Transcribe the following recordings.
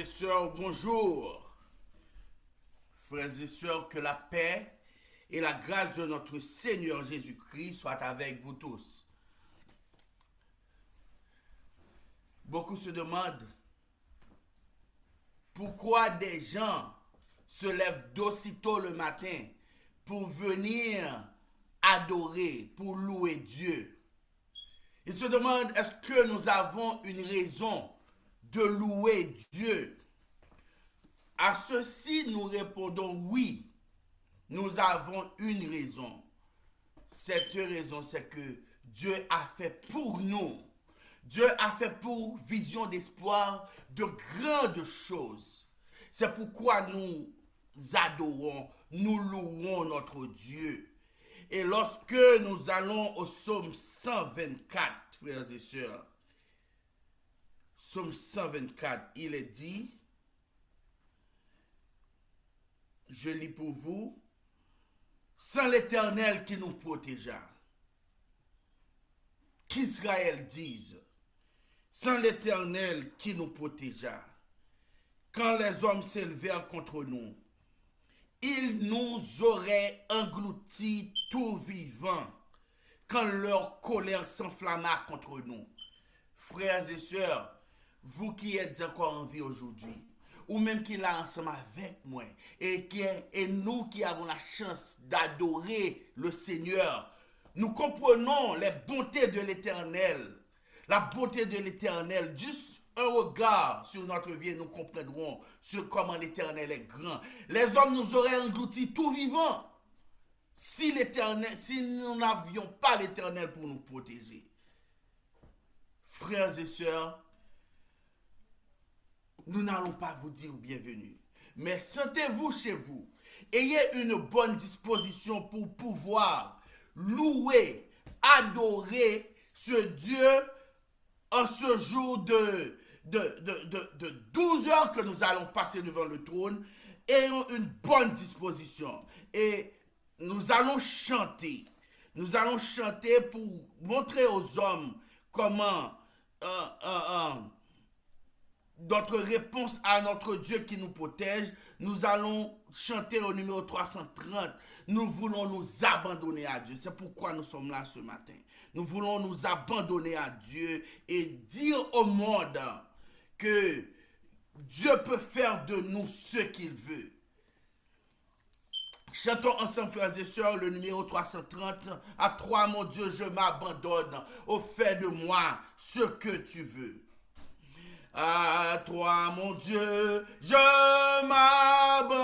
et sœurs, bonjour. Frères et sœurs, que la paix et la grâce de notre Seigneur Jésus-Christ soient avec vous tous. Beaucoup se demandent pourquoi des gens se lèvent d'aussitôt le matin pour venir adorer, pour louer Dieu. Ils se demandent, est-ce que nous avons une raison de louer Dieu? À ceci, nous répondons oui, nous avons une raison. Cette raison, c'est que Dieu a fait pour nous. Dieu a fait pour Vision d'Espoir de grandes choses. C'est pourquoi nous adorons, nous louons notre Dieu. Et lorsque nous allons au psaume 124, frères et sœurs, psaume 124, il est dit, je lis pour vous, sans l'Éternel qui nous protégea, qu'Israël dise, sans l'Éternel qui nous protégea, quand les hommes s'élevèrent contre nous, ils nous auraient engloutis tout vivants, quand leur colère s'enflamma contre nous. Frères et sœurs, vous qui êtes encore en vie aujourd'hui, ou même qui est là ensemble avec moi, et nous qui avons la chance d'adorer le Seigneur, nous comprenons les bontés de l'Éternel. La beauté de l'Éternel, juste un regard sur notre vie, nous comprendrons sur comment l'Éternel est grand. Les hommes nous auraient engloutis tout vivant si nous n'avions pas l'Éternel pour nous protéger. Frères et sœurs, nous n'allons pas vous dire bienvenue, mais sentez-vous chez vous. Ayez une bonne disposition pour pouvoir louer, adorer ce Dieu en ce jour de 12 heures que nous allons passer devant le trône. Ayons une bonne disposition et nous allons chanter. Nous allons chanter pour montrer aux hommes comment notre réponse à notre Dieu qui nous protège. Nous allons chanter au numéro 330. Nous voulons nous abandonner à Dieu. C'est pourquoi nous sommes là ce matin. Nous voulons nous abandonner à Dieu et dire au monde que Dieu peut faire de nous ce qu'il veut. Chantons ensemble, frères et sœurs, le numéro 330. À toi, mon Dieu, je m'abandonne. Fais de moi ce que tu veux. À toi, mon Dieu, je m'abandonne.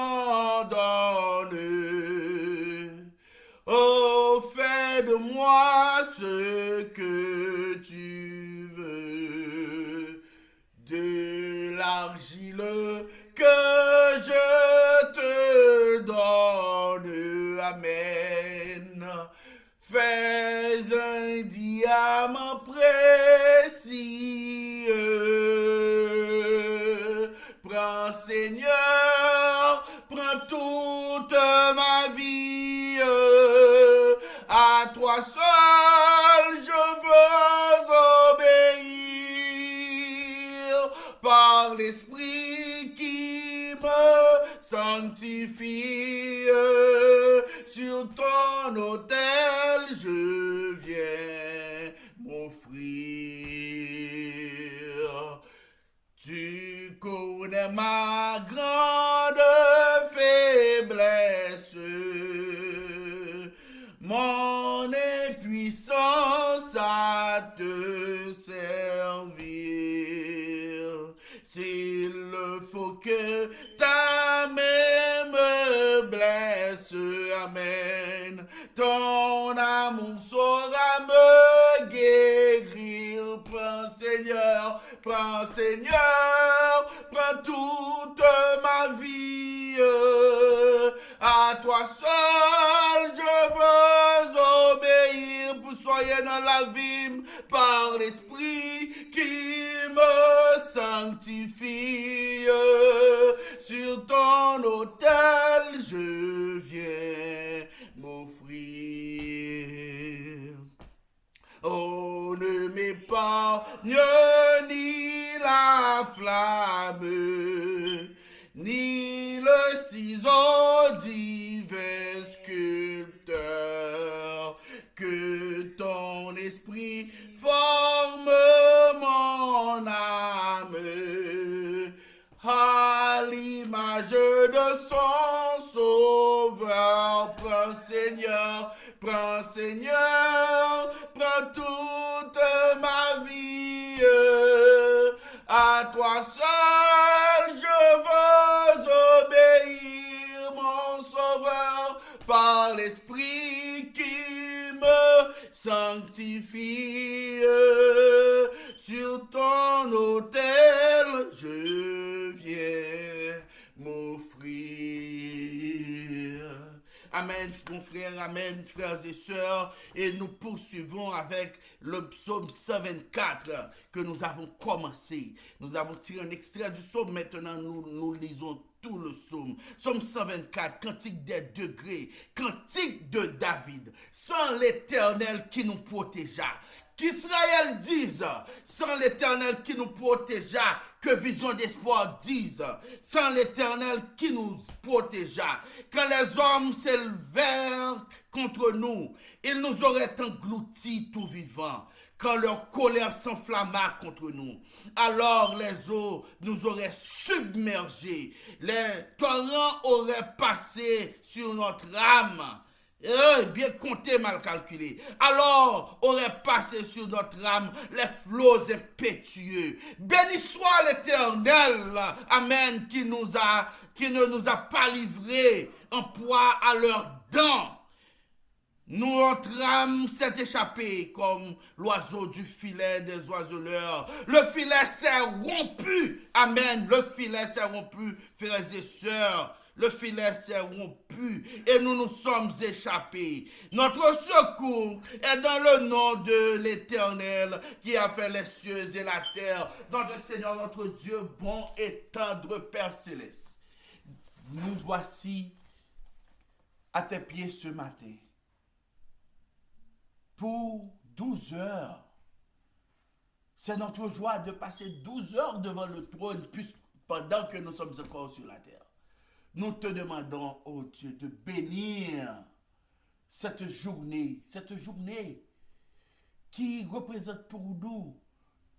Oh, fais de moi ce que tu veux. De l'argile que je te donne. Amen. Fais un diamant précieux. Prends, Seigneur, prends toute ma vie. À toi seul je veux obéir par l'Esprit qui me sanctifie. Sur ton autel je viens m'offrir. Tu connais ma grande faiblesse, mon impuissance à te servir. S'il faut que ta main me blesse, amen, ton amour saura me guérir. Prends, Seigneur, prends, Seigneur, prends toute ma vie. À toi seul je veux obéir, pour soyez dans la vie par l'Esprit qui me sanctifie. Sur ton autel je viens m'offrir. Oh, ne m'épargne ni la flamme le ciseau divin sculpteur, que ton esprit forme mon âme à l'image de son sauveur. Prends Seigneur, prends toute ma vie. À toi seul je veux obéir, mon sauveur, par l'esprit qui me sanctifie. Sur ton autel je viens m'offrir. Amen, mon frère, amen, frères et sœurs. Et nous poursuivons avec le psaume 124 que nous avons commencé. Nous avons tiré un extrait du psaume. Maintenant, nous lisons tout le psaume. Psaume 124, cantique des degrés, cantique de David. Sans l'Éternel qui nous protégea. Qu'Israël dise, sans l'Éternel qui nous protégea, que Vision d'Espoir dise, sans l'Éternel qui nous protégea, quand les hommes s'élevèrent contre nous, ils nous auraient engloutis tout vivants. Quand leur colère s'enflamma contre nous, alors les eaux nous auraient submergés, les torrents auraient passé sur notre âme. Bien compté, mal calculé. Alors aurait passé sur notre âme les flots impétueux. Béni soit l'Éternel, amen, qui ne nous a pas livrés en proie à leurs dents. Notre âme s'est échappée comme l'oiseau du filet des oiseleurs. Le filet s'est rompu. Amen. Le filet s'est rompu, frères et sœurs. Le filet s'est rompu et nous nous sommes échappés. Notre secours est dans le nom de l'Éternel qui a fait les cieux et la terre. Notre Seigneur, notre Dieu, bon et tendre Père céleste. Nous voici à tes pieds ce matin pour 12 heures. C'est notre joie de passer 12 heures devant le trône pendant que nous sommes encore sur la terre. Nous te demandons, oh Dieu, de bénir cette journée qui représente pour nous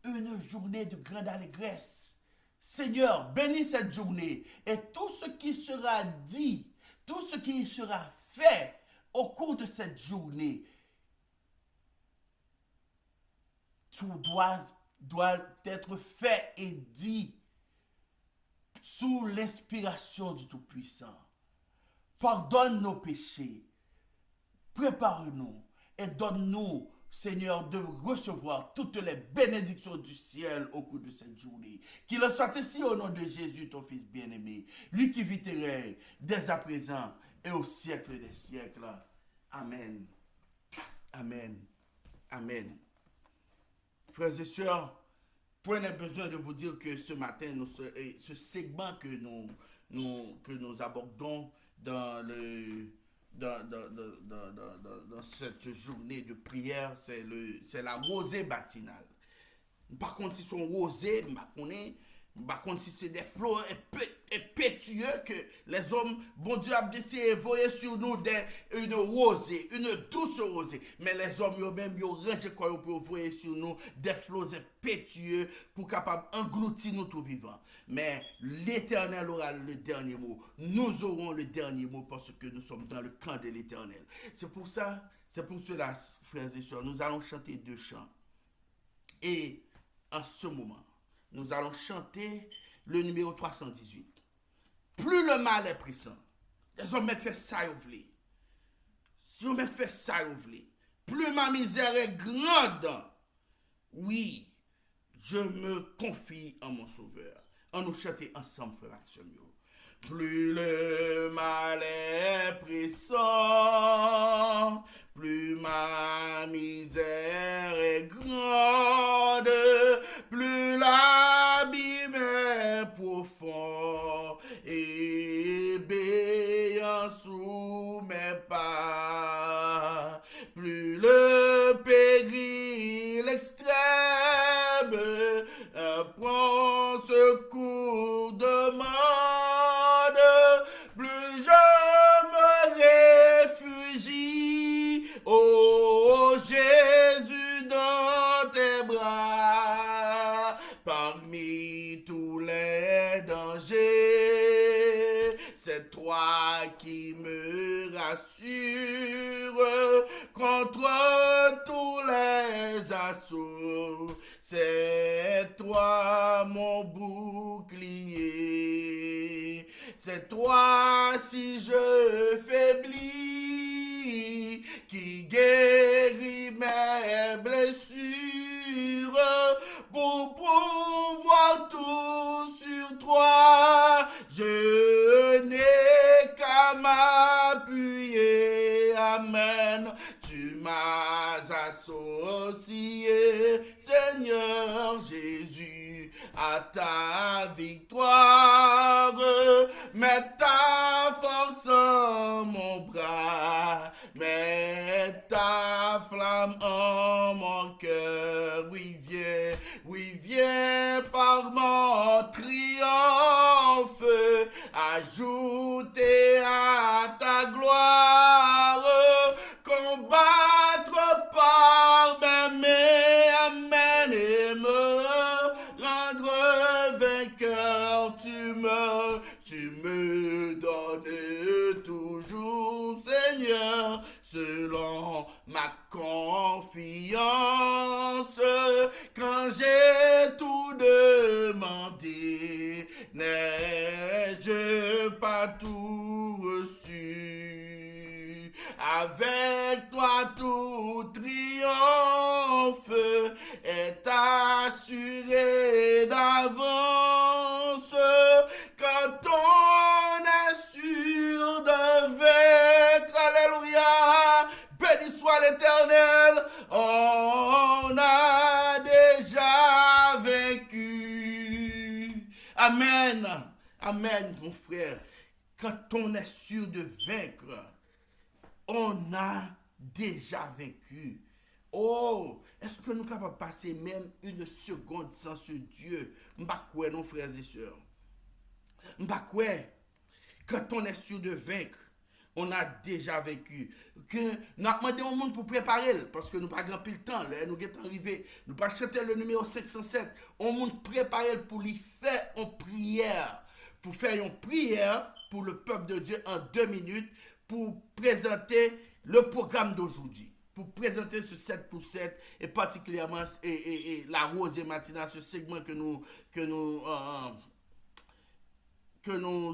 une journée de grande allégresse. Seigneur, bénis cette journée et tout ce qui sera dit, tout ce qui sera fait au cours de cette journée, tout doit être fait et dit sous l'inspiration du Tout-Puissant. Pardonne nos péchés, prépare-nous et donne-nous, Seigneur, de recevoir toutes les bénédictions du ciel au cours de cette journée. Qu'il en soit ainsi au nom de Jésus, ton Fils bien-aimé, lui qui vit et règne dès à présent et au siècle des siècles. Amen. Amen. Amen. Frères et sœurs, point n'est besoin de vous dire que ce matin, ce segment que nous abordons dans cette journée de prière, c'est la rosée matinale. Par contre, si son rosée, par contre, si c'est des flots impétueux que les hommes, bon Dieu a décidé de voyer sur nous une rosée, une douce rosée. Mais les hommes eux-mêmes, ils ont rangé quoi pour voyer sur nous des flots impétueux pour capable engloutir nous tout vivants. Mais l'Éternel aura le dernier mot. Nous aurons le dernier mot parce que nous sommes dans le camp de l'Éternel. C'est pour cela, frères et sœurs, nous allons chanter 2 chants. Et en ce moment, nous allons chanter le numéro 318. Plus le mal est pressant, les hommes mettent fait ça et ouvrés. Si on met fait ça et ouvrés, plus ma misère est grande, oui, je me confie en mon Sauveur. On nous chante ensemble, frère Action. Plus le mal est pressant, plus ma misère est grande, plus l'abîme est profond et béant sous mes pas, plus le péril extrême prend secours demande, C'est toi qui me rassure contre tous les assauts. C'est toi mon bouclier. C'est toi si je faiblis, qui guérit mes blessures, pour pouvoir tout sur toi. Je n'ai qu'à m'appuyer. Amen. Tu m'as associé, Seigneur Jésus, à ta victoire. Mets ta force en mon bras, mets ta flamme en mon cœur. Oui, viens par mon triomphe, ajouter à ta gloire, combattre par mes mains, amen, et me rendre vainqueur. Tu me donnes toujours, Seigneur, selon ma confiance. Quand j'ai tout demandé, n'ai-je pas tout reçu? Avec toi tout triomphe est assuré d'avance. Quand on est sûr de vaincre, alléluia, béni soit l'Éternel, on a déjà vaincu. Amen, amen, mon frère. Quand on est sûr de vaincre, on a déjà vaincu. Oh, est-ce que nous sommes capables de passer même une seconde sans ce Dieu? M'bakoué, nos frères et sœurs. M'bakoué, quand on est sûr de vaincre, on a déjà vaincu. Que nous avons demandé au monde pour préparer, parce que nous n'avons pas grand le temps. Là, nous sommes arrivés, nous n'avons pas chanté le numéro 507. On monde préparer pour lui faire une prière. Pour faire une prière pour le peuple de Dieu en 2 minutes, pour présenter le programme d'aujourd'hui. Pour présenter ce 7 pour 7 et particulièrement la rose et matinale, ce segment que nous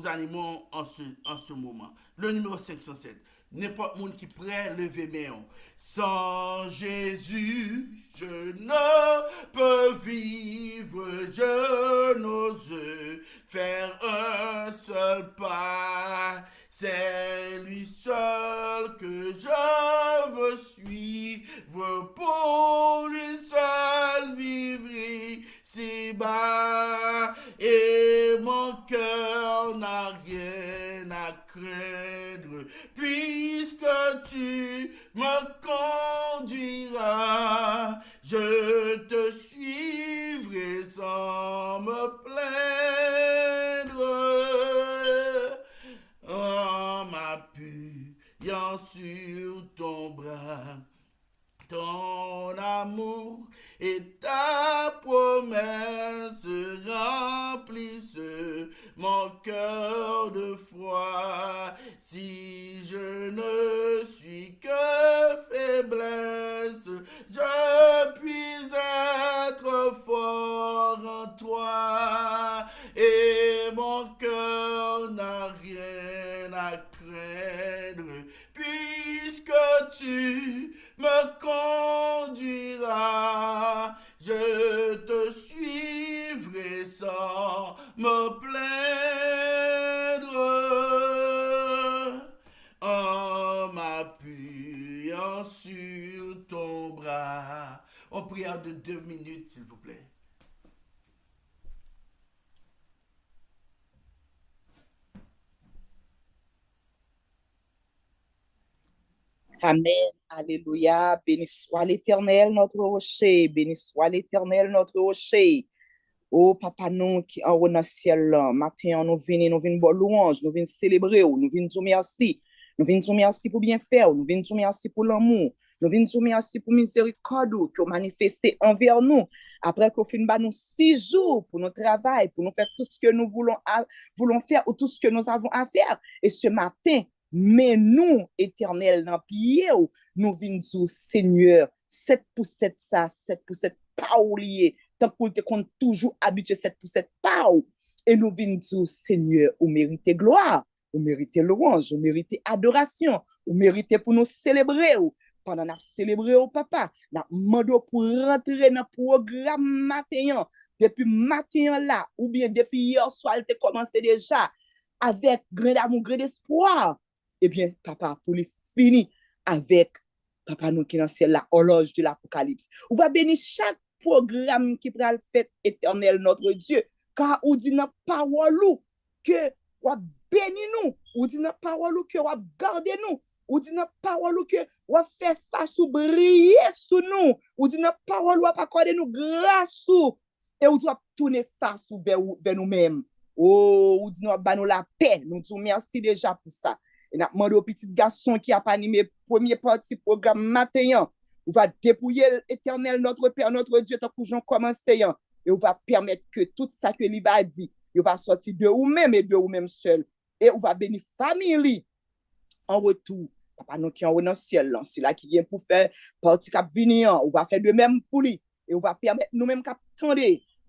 animons en ce moment. Le numéro 507. N'importe monde qui prêt, levez main. Sans Jésus, je ne peux vivre, je n'ose faire un seul pas. C'est lui seul que je veux suivre, pour lui seul vivre ici-bas. Et mon cœur n'a rien à craindre, puisque tu me conduiras. Je te suivrai sans me plaindre, en m'appuyant sur ton bras. Ton amour et ta promesse remplissent mon cœur de foi. Si je ne suis que faiblesse, je puis être fort en toi, et mon cœur n'a rien à craindre, puisque tu me conduiras. Je te suivrai sans me plaindre, en m'appuyant sur ton bras. On prière de 2 minutes, s'il vous plaît. Amen, alléluia, béni soit l'Éternel notre rocher, béni soit l'Éternel notre rocher. Oh, papa, nous qui en haut dans le ciel, là, matin, nous venons bon louange, nous venons célébrer, nous venons dire merci. Nous venons dire merci pour bien faire, nous venons dire merci pour l'amour, Nous venons dire merci pour miséricorde que vous manifestez envers nous. Après qu'on finit nous 6 jours pour notre travail, pour nous faire tout ce que nous voulons faire ou tout ce que nous avons à faire. Et ce matin, mais nous, éternel, dans pied, nous venons dire, Seigneur, 7 pour 7 ça, 7 pour 7 pas oublié. Tant qu'on te compte toujours habitué 7 pour 7 pas. Et nous venons dire, Seigneur, vous méritez gloire, vous méritez louange, vous méritez adoration, vous méritez pour nous célébrer. Pendant qu'on célébrer au papa, nous demandons pour rentrer dans le programme matin, depuis matin là, ou bien depuis hier soir, il a commencé déjà avec grand amour, grand espoir. Eh bien, papa, pour les finir avec papa nous qui est dans le ciel, la horloge de l'Apocalypse. On va bénir chaque programme qui va le faire éternel, notre Dieu, car on dit dans la parole que on béni nous, on dit dans la parole que on garde nous, on dit dans la parole que on fait face ou briller sous nous, on dit dans la parole on pas accorder nous grâce et on doit tourner face vers nous-mêmes. Oh, on dit nous la paix, nous disons merci déjà pour ça. Et nous demandons au petit garçon qui a animé premier parti programme matin, on va dépouiller l'éternel, notre Père, notre Dieu, tant que j'en commence, et on va permettre que tout ça que lui va dire, il va sortir de vous-même et de vous-même seul. Et on va bénir famille en retour. Papa, nous qui en haut dans le ciel, c'est là qui vient pour faire partie cap venir, on va faire de même pour lui. Et on va permettre nous-mêmes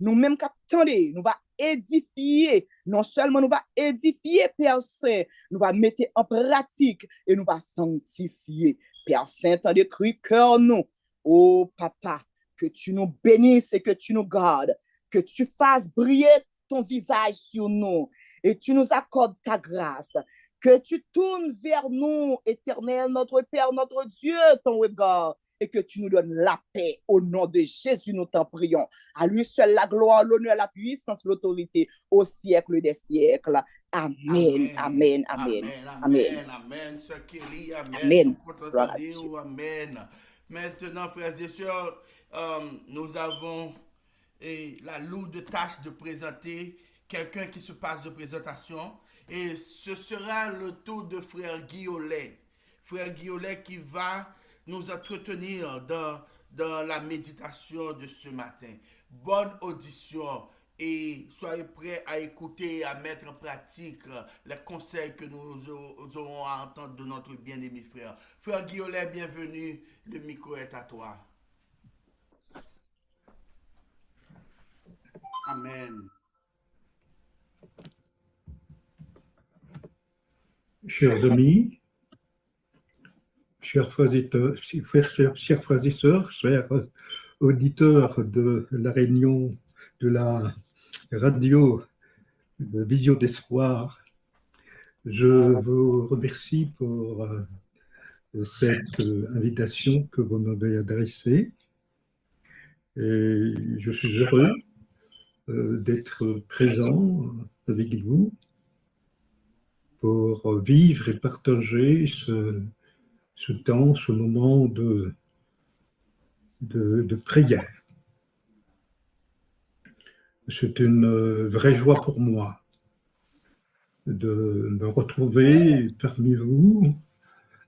nous-mêmes nous va édifier, non seulement nous va édifier Père Saint, nous va mettre en pratique et nous va sanctifier. Père Saint, tant de cri cœur nous, oh papa, que tu nous bénisses et que tu nous gardes, que tu fasses briller ton visage sur nous et tu nous accordes ta grâce, que tu tournes vers nous, éternel, notre Père, notre Dieu, ton regard, et que tu nous donnes la paix. Au nom de Jésus, nous t'en prions. À lui seul la gloire, l'honneur, la puissance, l'autorité, au siècle des siècles. Amen, amen, amen, amen. Amen. Sœur Kelly, amen. Amen. Amen. Maintenant, frères et sœurs, nous avons la lourde tâche de présenter quelqu'un qui se passe de présentation. Et ce sera le tour de frère Guiolet. Frère Guiolet qui va nous entretenir dans la méditation de ce matin. Bonne audition et soyez prêts à écouter et à mettre en pratique les conseils que nous aurons à entendre de notre bien-aimé frère. Frère Guiolet, bienvenue. Le micro est à toi. Amen. Chers amis, chers frères et sœurs, chers auditeurs de la réunion de la radio Vision d'Espoir, je vous remercie pour cette invitation que vous m'avez adressée. Et je suis heureux d'être présent avec vous pour vivre et partager ce temps, ce moment de prière. C'est une vraie joie pour moi de me retrouver parmi vous,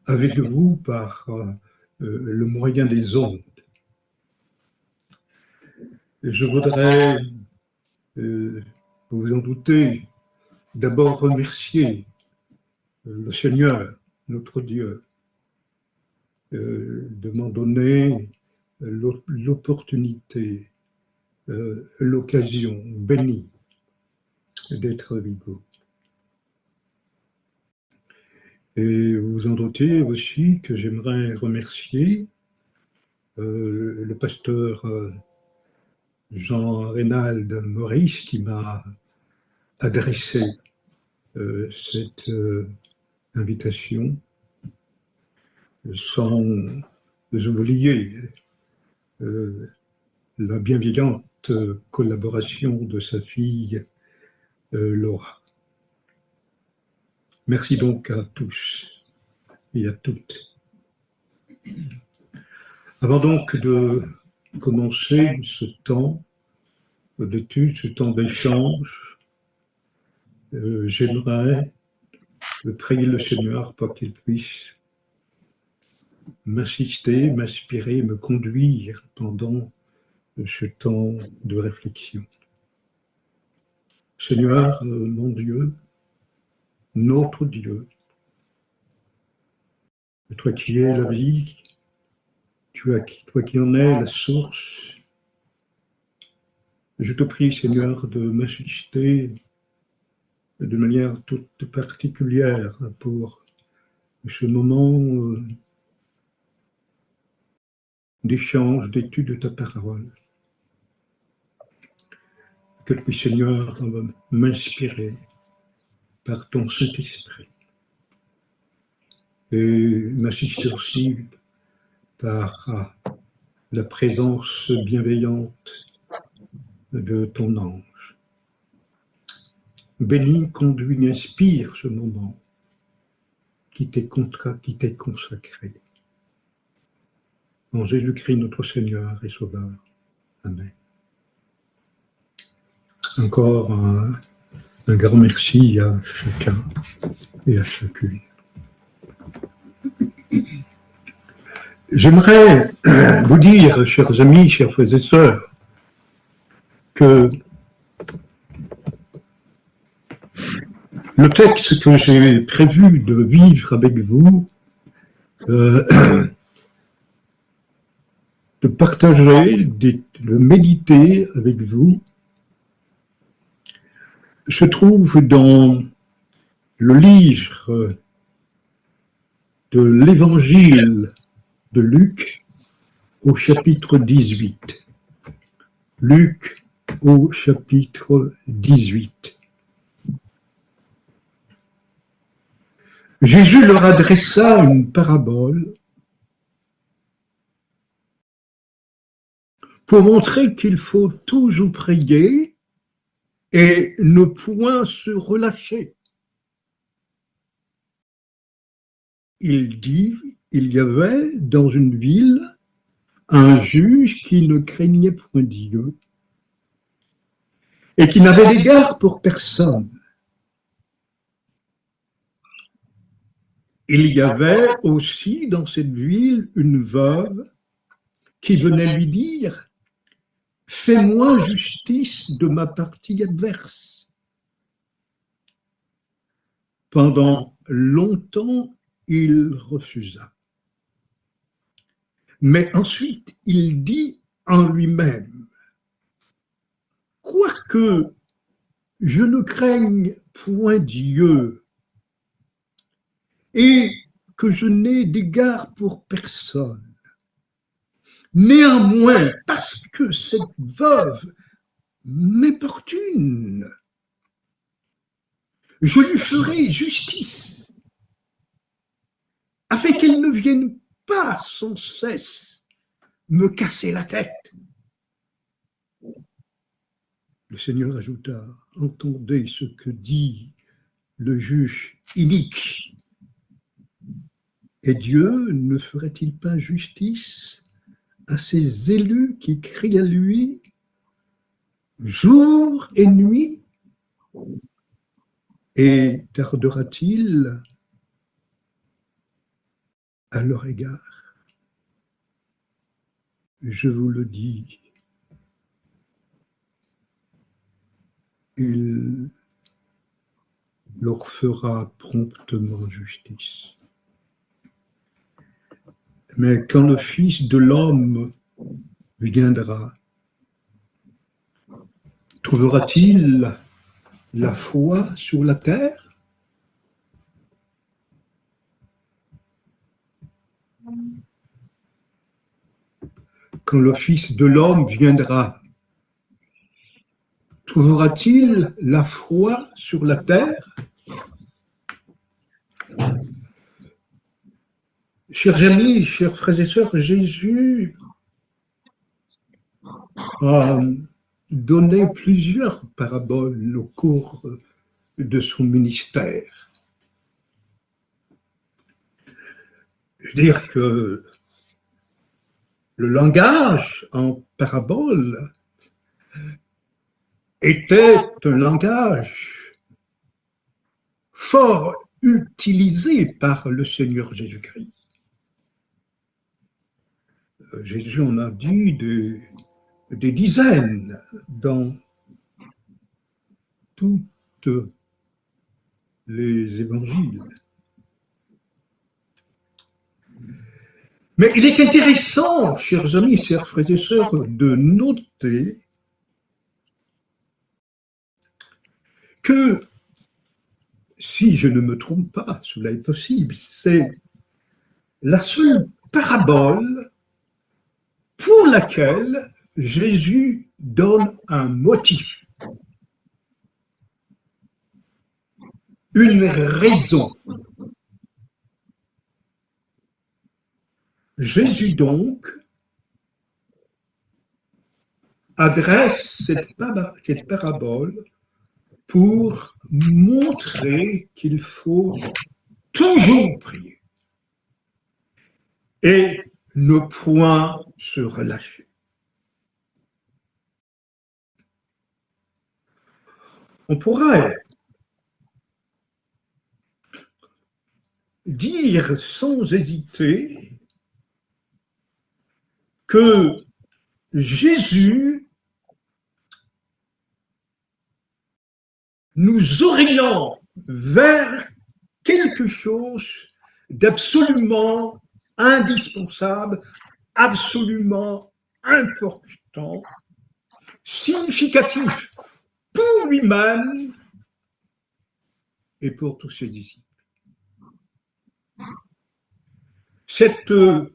avec vous par le moyen des ondes. Et je voudrais, vous vous en doutez, d'abord remercier le Seigneur, notre Dieu, de m'en donner l'opportunité, l'occasion bénie d'être avec vous. Et vous vous en doutez aussi que j'aimerais remercier le pasteur Jean-Reynald Maurice qui m'a adressé cette invitation, sans oublier la bienveillante collaboration de sa fille Laura. Merci donc à tous et à toutes. Avant donc de commencer ce temps d'étude, ce temps d'échange, j'aimerais prier le Seigneur pour qu'il puisse m'assister, m'inspirer, me conduire pendant ce temps de réflexion. Seigneur, mon Dieu, notre Dieu, toi qui es la vie, toi qui en es la source, je te prie, Seigneur, de m'assister de manière toute particulière pour ce moment d'échange, d'étude de ta parole. Que tu puisses, Seigneur, m'inspirer par ton Saint-Esprit et m'assister aussi par la présence bienveillante de ton ange. Bénis, conduis, inspire ce moment qui t'est consacré. En Jésus-Christ, notre Seigneur et Sauveur. Amen. Encore un grand merci à chacun et à chacune. J'aimerais vous dire, chers amis, chers frères et sœurs, que le texte que j'ai prévu de vivre avec vous, de partager, de méditer avec vous, se trouve dans le livre de l'Évangile de Luc au chapitre 18. Luc au chapitre 18. Jésus leur adressa une parabole pour montrer qu'il faut toujours prier et ne point se relâcher. Il dit, il y avait dans une ville un juge qui ne craignait point Dieu et qui n'avait d'égard pour personne. Il y avait aussi dans cette ville une veuve qui venait lui dire « Fais-moi justice de ma partie adverse ». Pendant longtemps, il refusa. Mais ensuite, il dit en lui-même « Quoique je ne craigne point Dieu et que je n'ai d'égard pour personne, néanmoins, parce que cette veuve m'importune, je lui ferai justice, afin qu'elle ne vienne pas sans cesse me casser la tête. » Le Seigneur ajouta, « Entendez ce que dit le juge inique. Et Dieu ne ferait-il pas justice à ses élus qui crient à lui jour et nuit? Et tardera-t-il à leur égard? Je vous le dis, il leur fera promptement justice. Mais quand le Fils de l'homme viendra, trouvera-t-il la foi sur la terre? Quand le Fils de l'homme viendra, trouvera-t-il la foi sur la terre? Chers amis, chers frères et sœurs, Jésus a donné plusieurs paraboles au cours de son ministère. Je veux dire que le langage en parabole était un langage fort utilisé par le Seigneur Jésus-Christ. Jésus en a dit des dizaines dans toutes les évangiles. Mais il est intéressant, chers amis, chers frères et sœurs, de noter que, si je ne me trompe pas, cela est possible, c'est la seule parabole pour laquelle Jésus donne un motif, une raison. Jésus donc adresse cette parabole pour montrer qu'il faut toujours prier et ne point se relâcher. On pourrait dire sans hésiter que Jésus nous oriente vers quelque chose d'absolument indispensable, absolument important, significatif pour lui-même et pour tous ses disciples. Cette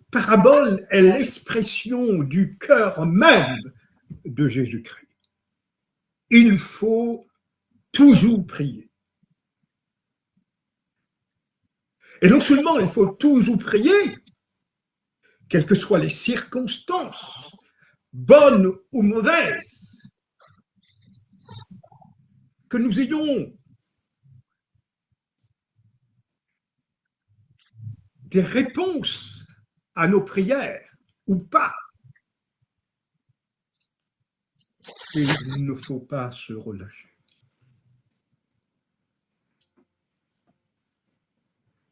parabole est l'expression du cœur même de Jésus-Christ. Il faut toujours prier. Et non seulement il faut toujours prier, quelles que soient les circonstances, bonnes ou mauvaises, que nous ayons des réponses à nos prières ou pas. Et il ne faut pas se relâcher.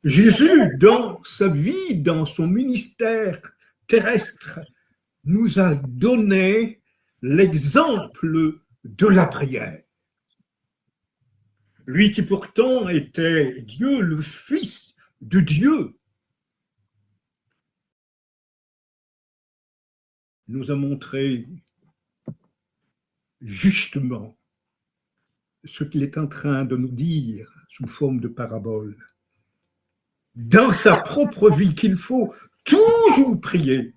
Jésus, dans sa vie, dans son ministère terrestre, nous a donné l'exemple de la prière. Lui qui pourtant était Dieu, le Fils de Dieu, nous a montré justement ce qu'il est en train de nous dire sous forme de parabole. Dans sa propre vie, qu'il faut toujours prier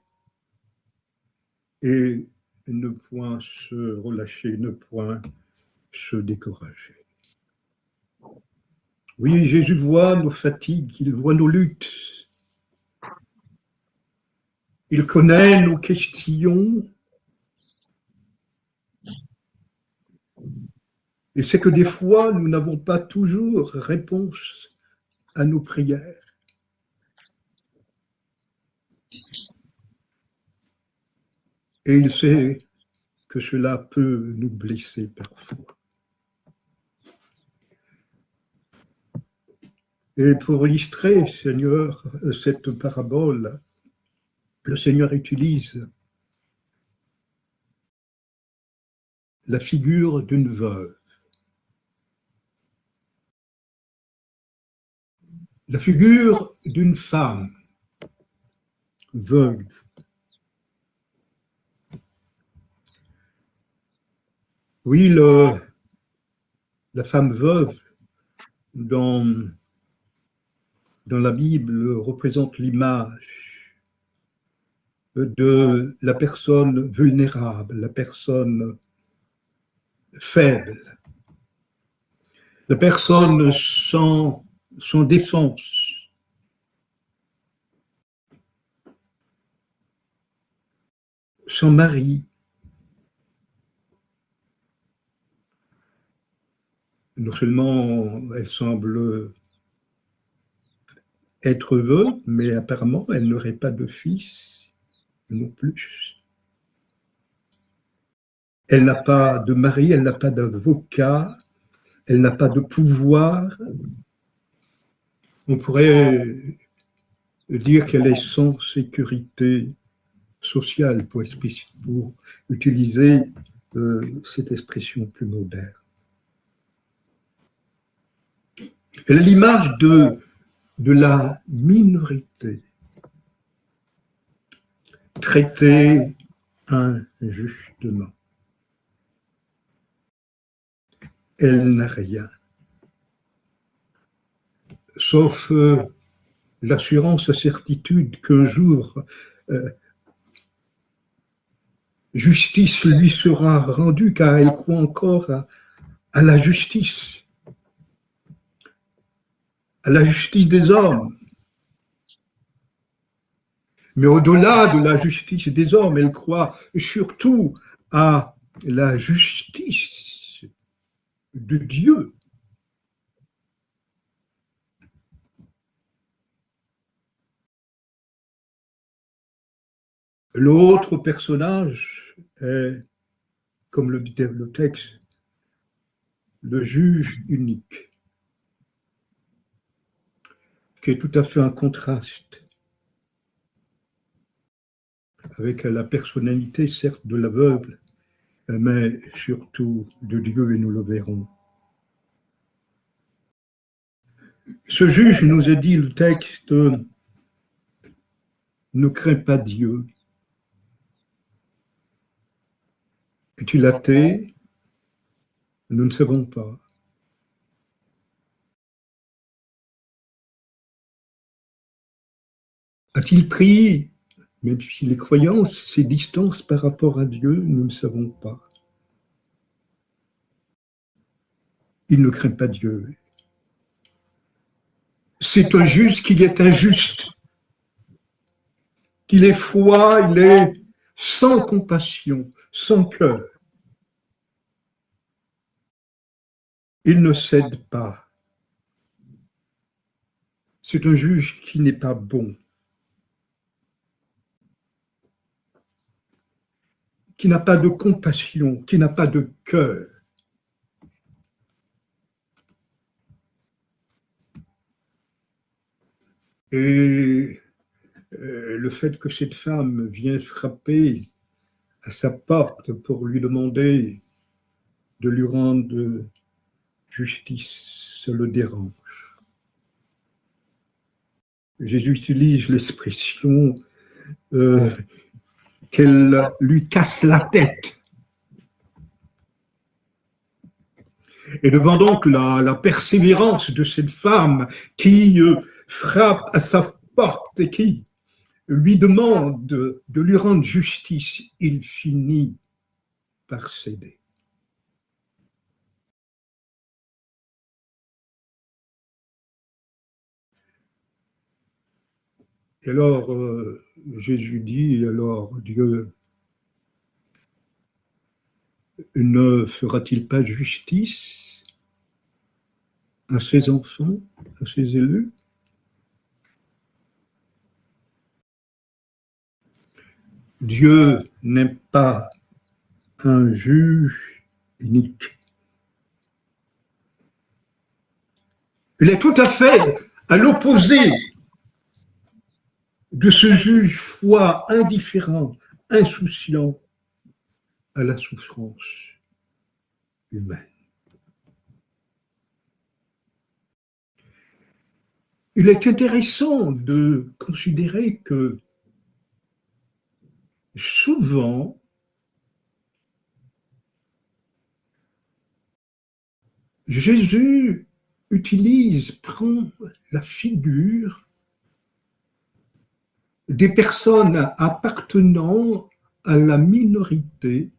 et ne point se relâcher, ne point se décourager. Oui, Jésus voit nos fatigues, il voit nos luttes. Il connaît nos questions. Et c'est que des fois, nous n'avons pas toujours réponse à nos prières. Et il sait que cela peut nous blesser parfois. Et pour illustrer, Seigneur, cette parabole, le Seigneur utilise la figure d'une veuve. La figure d'une femme veuve. Oui, la femme veuve dans la Bible représente l'image de la personne vulnérable, la personne faible, la personne sans défense. Sans mari. Non seulement elle semble être veuve, mais apparemment elle n'aurait pas de fils non plus. Elle n'a pas de mari, elle n'a pas d'avocat, elle n'a pas de pouvoir. On pourrait dire qu'elle est sans sécurité social, pour utiliser cette expression plus moderne. Elle est l'image de la minorité traitée injustement. Elle n'a rien, sauf l'assurance, la certitude qu'un jour, justice lui sera rendue, car elle croit encore à la justice des hommes. Mais au-delà de la justice des hommes, elle croit surtout à la justice de Dieu. L'autre personnage est, comme le dit le texte, le juge unique, qui est tout à fait un contraste avec la personnalité, certes, de l'aveugle, mais surtout de Dieu, et nous le verrons. Ce juge, nous a dit le texte, ne craint pas Dieu. Est-il athée? Nous ne savons pas. A-t-il pris, même si les croyances, ses distances par rapport à Dieu? Nous ne savons pas. Il ne craint pas Dieu. C'est un juge qui est injuste, qu'il est froid, il est sans compassion, sans cœur. Il ne cède pas. C'est un juge qui n'est pas bon, qui n'a pas de compassion, qui n'a pas de cœur. Et le fait que cette femme vient frapper à sa porte pour lui demander de lui rendre justice, ça le dérange. Jésus utilise l'expression qu'elle lui casse la tête. Et devant donc la persévérance de cette femme qui frappe à sa porte et qui lui demande de lui rendre justice, il finit par céder. Et alors, Jésus dit, alors Dieu ne fera-t-il pas justice à ses enfants, à ses élus? Dieu n'est pas un juge unique. Il est tout à fait à l'opposé de ce juge froid, indifférent, insouciant à la souffrance humaine. Il est intéressant de considérer que souvent, Jésus prend la figure des personnes appartenant à la minorité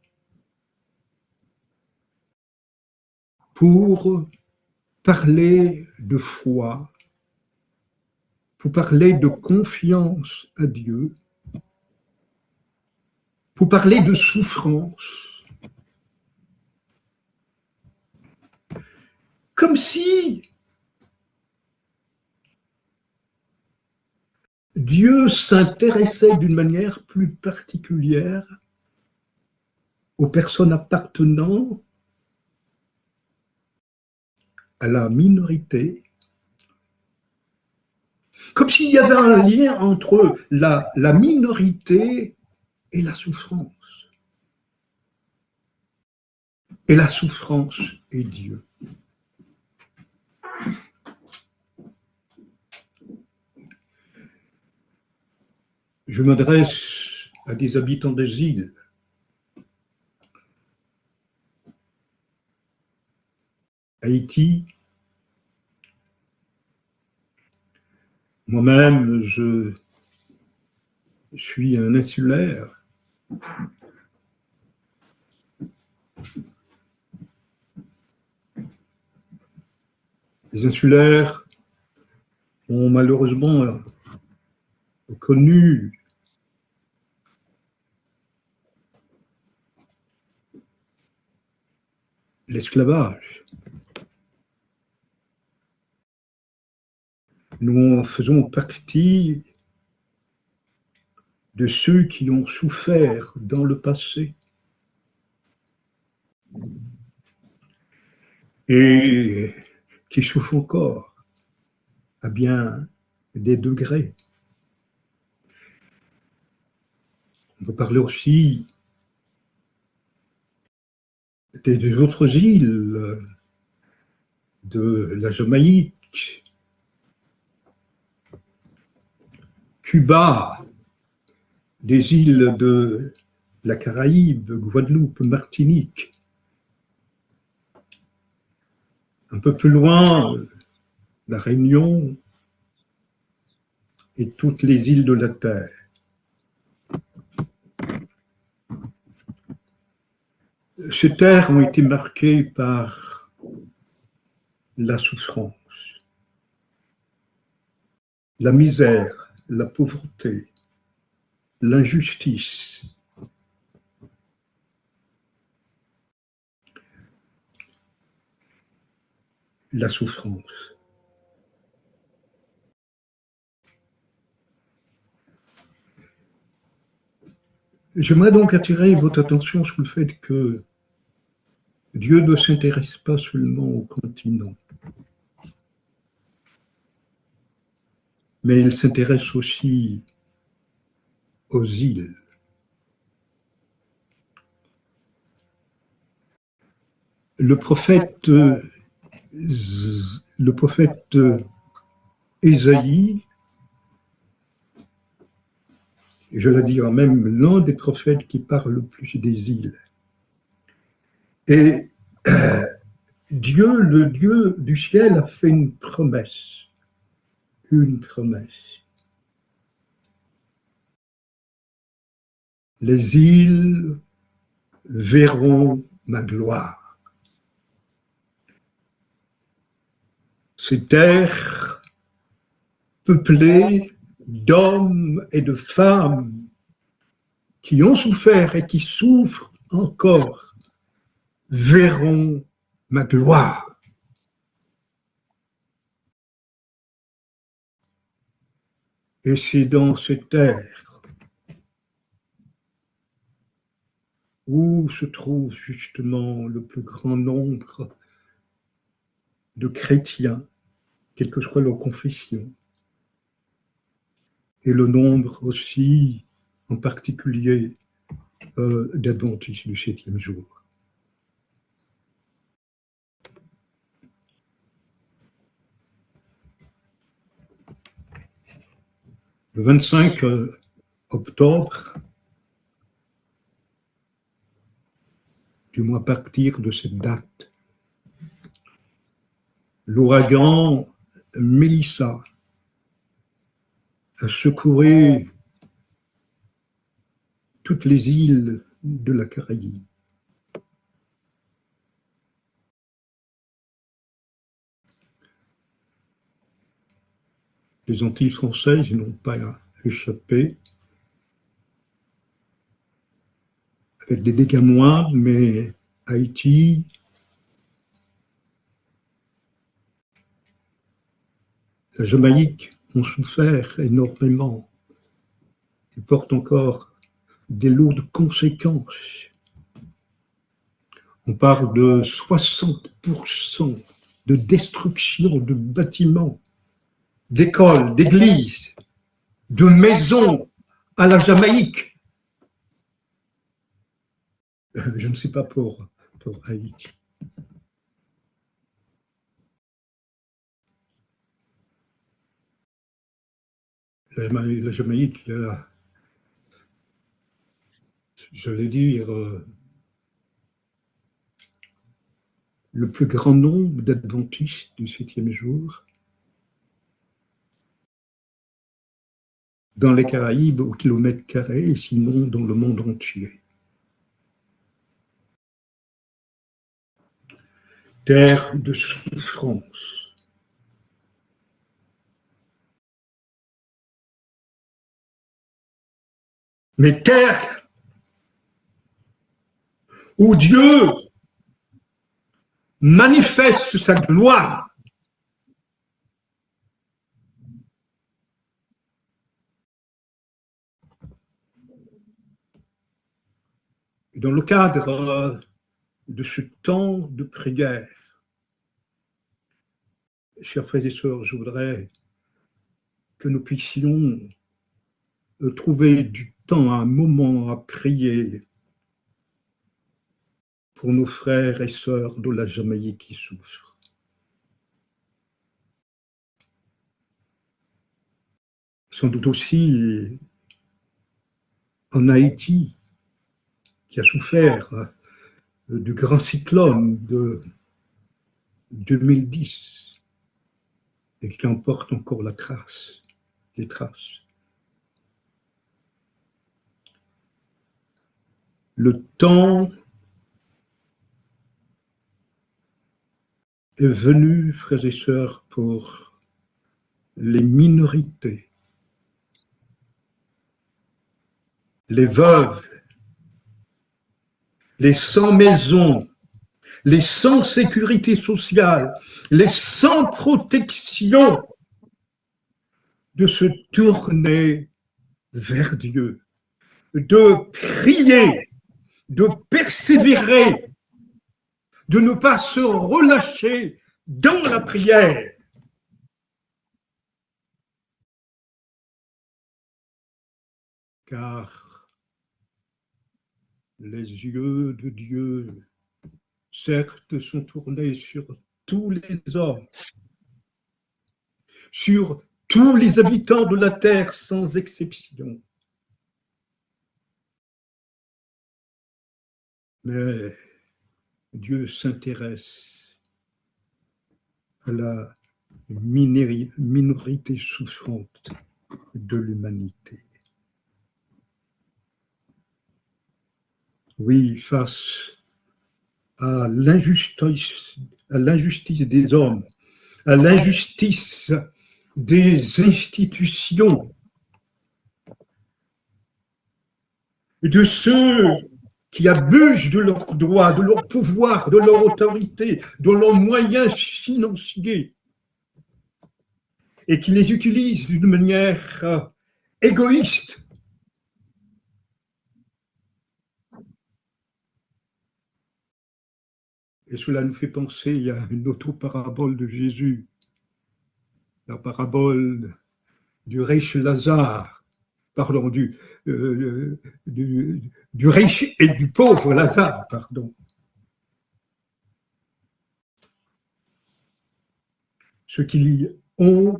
pour parler de foi, pour parler de confiance à Dieu, pour parler de souffrance. Comme si Dieu s'intéressait d'une manière plus particulière aux personnes appartenant à la minorité, comme s'il y avait un lien entre la minorité et la souffrance. Et la souffrance est Dieu. Je m'adresse à des habitants des îles. Haïti, moi-même, je suis un insulaire. Les insulaires ont malheureusement connu l'esclavage. Nous faisons partie de ceux qui ont souffert dans le passé et qui souffrent encore à bien des degrés. On peut parler aussi des autres îles, de la Jamaïque, Cuba, des îles de la Caraïbe, Guadeloupe, Martinique. Un peu plus loin, la Réunion et toutes les îles de la Terre. Ces terres ont été marquées par la souffrance, la misère, la pauvreté, l'injustice. La souffrance. J'aimerais donc attirer votre attention sur le fait que Dieu ne s'intéresse pas seulement au continent, mais il s'intéresse aussi aux îles. Le prophète Ésaïe, je vais dire même l'un des prophètes qui parle le plus des îles. Et Dieu, le Dieu du ciel, a fait une promesse. Une promesse. Les îles verront ma gloire. Ces terres peuplées d'hommes et de femmes qui ont souffert et qui souffrent encore verront ma gloire. Et c'est dans ces terres où se trouve justement le plus grand nombre de chrétiens, quelle que soit leur confession, et le nombre aussi, en particulier, d'adventistes du 7e jour. Le 25 octobre, du mois à partir de cette date, l'ouragan Mélissa a secouru toutes les îles de la Caraïbe. Les Antilles françaises n'ont pas échappé, avec des dégâts moindres, mais Haïti, la Jamaïque ont souffert énormément. Ils portent encore des lourdes conséquences. On parle de 60% de destruction de bâtiments, d'écoles, d'églises, de maisons à la Jamaïque. Je ne sais pas pour Haïti. La Jamaïque, je vais dire, le plus grand nombre d'adventistes du 7e jour, dans les Caraïbes au kilomètre carré, et sinon dans le monde entier. Terre de souffrance. Mais terre où Dieu manifeste sa gloire. Et dans le cadre de ce temps de prière, chers frères et sœurs, je voudrais que nous puissions trouver du temps, un moment à prier pour nos frères et sœurs de la Jamaïque qui souffrent. Sans doute aussi en Haïti, qui a souffert du grand cyclone de 2010 et qui en porte encore les traces. Le temps est venu, frères et sœurs, pour les minorités, les veuves, les sans maison, les sans sécurité sociale, les sans protection, de se tourner vers Dieu, de prier, de persévérer, de ne pas se relâcher dans la prière. Car les yeux de Dieu, certes, sont tournés sur tous les hommes, sur tous les habitants de la terre sans exception. Mais Dieu s'intéresse à la minorité souffrante de l'humanité. Oui, face à l'injustice des hommes, à l'injustice des institutions, de ceux qui abusent de leurs droits, de leur pouvoir, de leur autorité, de leurs moyens financiers, et qui les utilisent d'une manière égoïste. Et cela nous fait penser à une autre parabole de Jésus, la parabole du riche Lazare, pardon, du riche et du pauvre Lazare, pardon. Ceux qui ont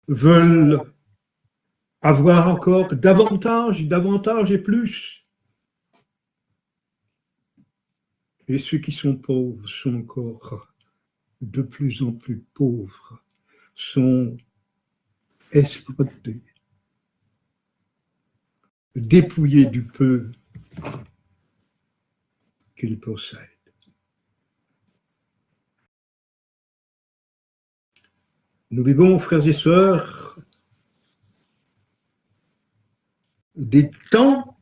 veulent avoir encore davantage et plus. Et ceux qui sont pauvres sont encore de plus en plus pauvres, sont exploités, dépouillés du peu qu'ils possèdent. Nous vivons, frères et sœurs, des temps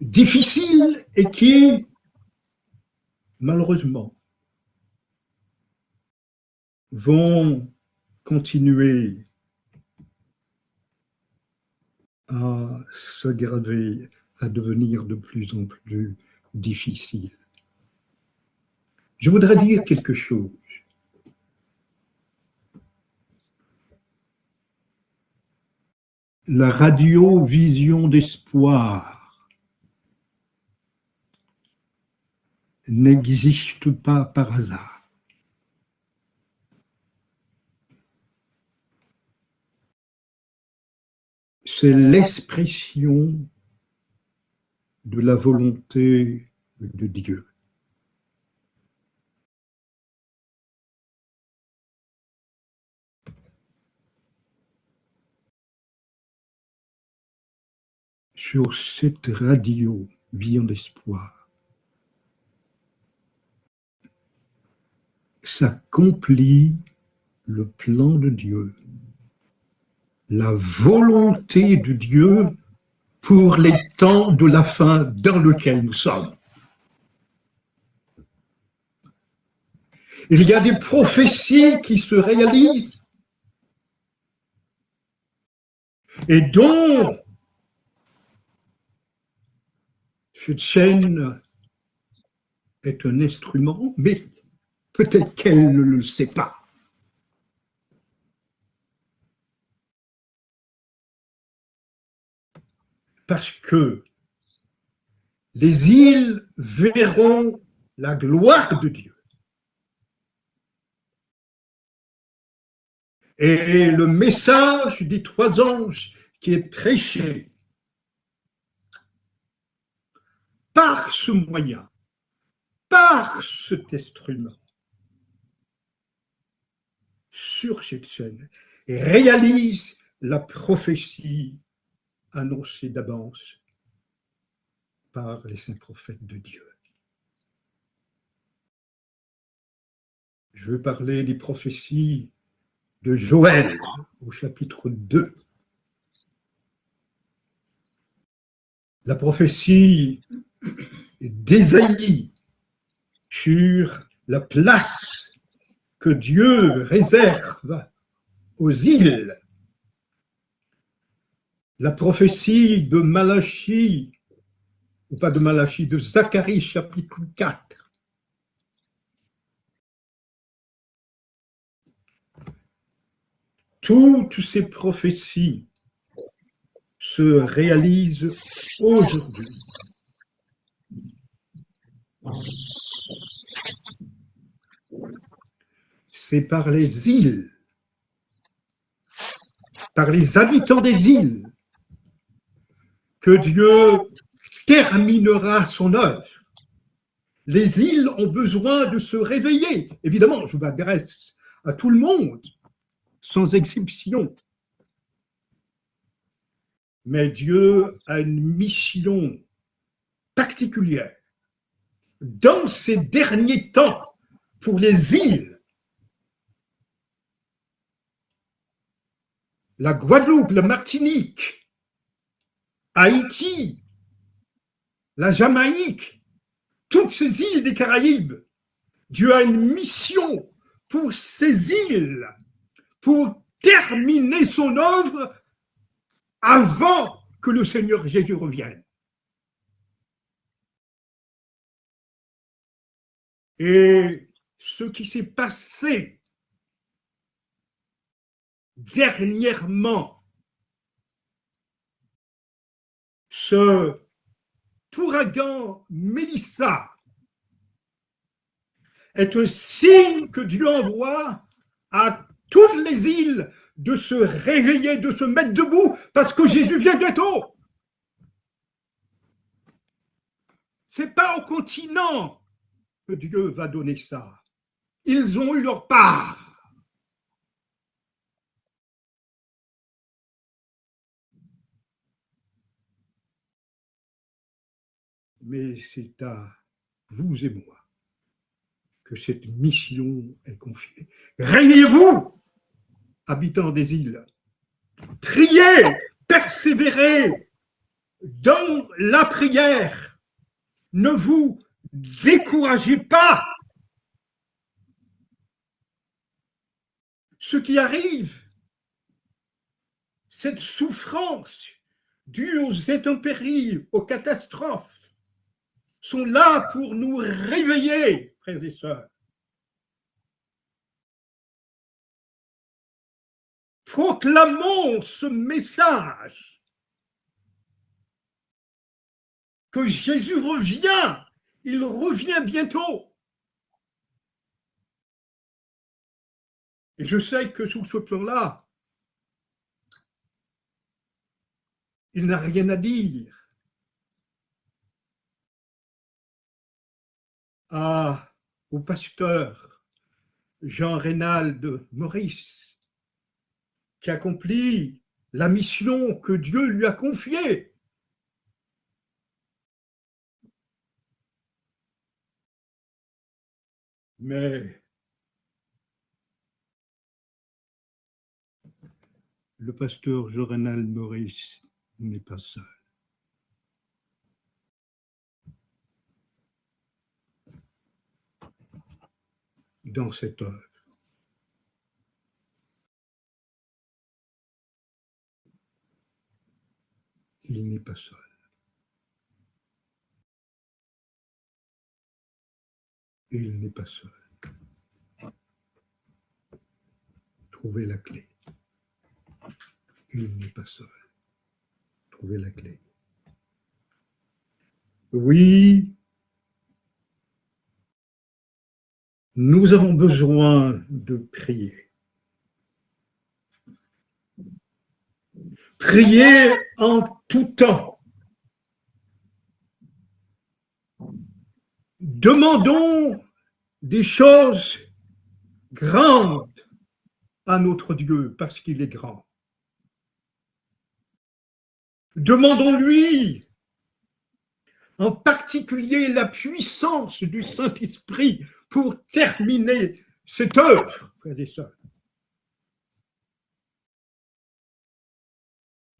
difficiles et qui, malheureusement, vont continuer à s'aggraver, à devenir de plus en plus difficiles. Je voudrais dire quelque chose. la radio Vision d'Espoir n'existe pas par hasard. C'est l'expression de la volonté de Dieu. Sur cette radio Vision d'Espoir s'accomplit le plan de Dieu, la volonté de Dieu pour les temps de la fin dans lequel nous sommes. Il y a des prophéties qui se réalisent et dont cette chaîne est un instrument, mais peut-être qu'elle ne le sait pas. Parce que les îles verront la gloire de Dieu. Et le message des 3 anges qui est prêché par ce moyen, par cet instrument, sur cette chaîne, réalise la prophétie annoncée d'avance par les saints prophètes de Dieu. Je veux parler des prophéties de Joël au chapitre 2. La prophétie d'Ésaïe sur la place que Dieu réserve aux îles. La prophétie de Malachie, ou pas de Malachie, de Zacharie chapitre 4. Toutes ces prophéties se réalisent aujourd'hui. C'est par les îles, par les habitants des îles, que Dieu terminera son œuvre. Les îles ont besoin de se réveiller. Évidemment, je m'adresse à tout le monde, sans exception. Mais Dieu a une mission particulière dans ces derniers temps pour les îles. La Guadeloupe, la Martinique, Haïti, la Jamaïque, toutes ces îles des Caraïbes. Dieu a une mission pour ces îles, pour terminer son œuvre avant que le Seigneur Jésus revienne. Et ce qui s'est passé dernièrement, ce ouragan Mélissa est un signe que Dieu envoie à toutes les îles de se réveiller, de se mettre debout, parce que Jésus vient bientôt. C'est pas au continent que Dieu va donner ça. Ils ont eu leur part. Mais c'est à vous et moi que cette mission est confiée. Réveillez-vous, habitants des îles. Priez, persévérez dans la prière. Ne vous découragez pas. Ce qui arrive, cette souffrance due aux intempéries, aux catastrophes, sont là pour nous réveiller, frères et sœurs, proclamons ce message que Jésus revient, il revient bientôt. Et je sais que sous ce plan-là, il n'a rien à dire au pasteur Jean Reynald Maurice, qui accomplit la mission que Dieu lui a confiée. Mais le pasteur Jean Reynald Maurice n'est pas seul. Dans cette œuvre. Il n'est pas seul. Il n'est pas seul. Trouvez la clé. Il n'est pas seul. Trouvez la clé. Oui, nous avons besoin de prier. Prier en tout temps. Demandons des choses grandes à notre Dieu parce qu'il est grand. Demandons-lui en particulier la puissance du Saint-Esprit pour terminer cette œuvre, frères et sœurs.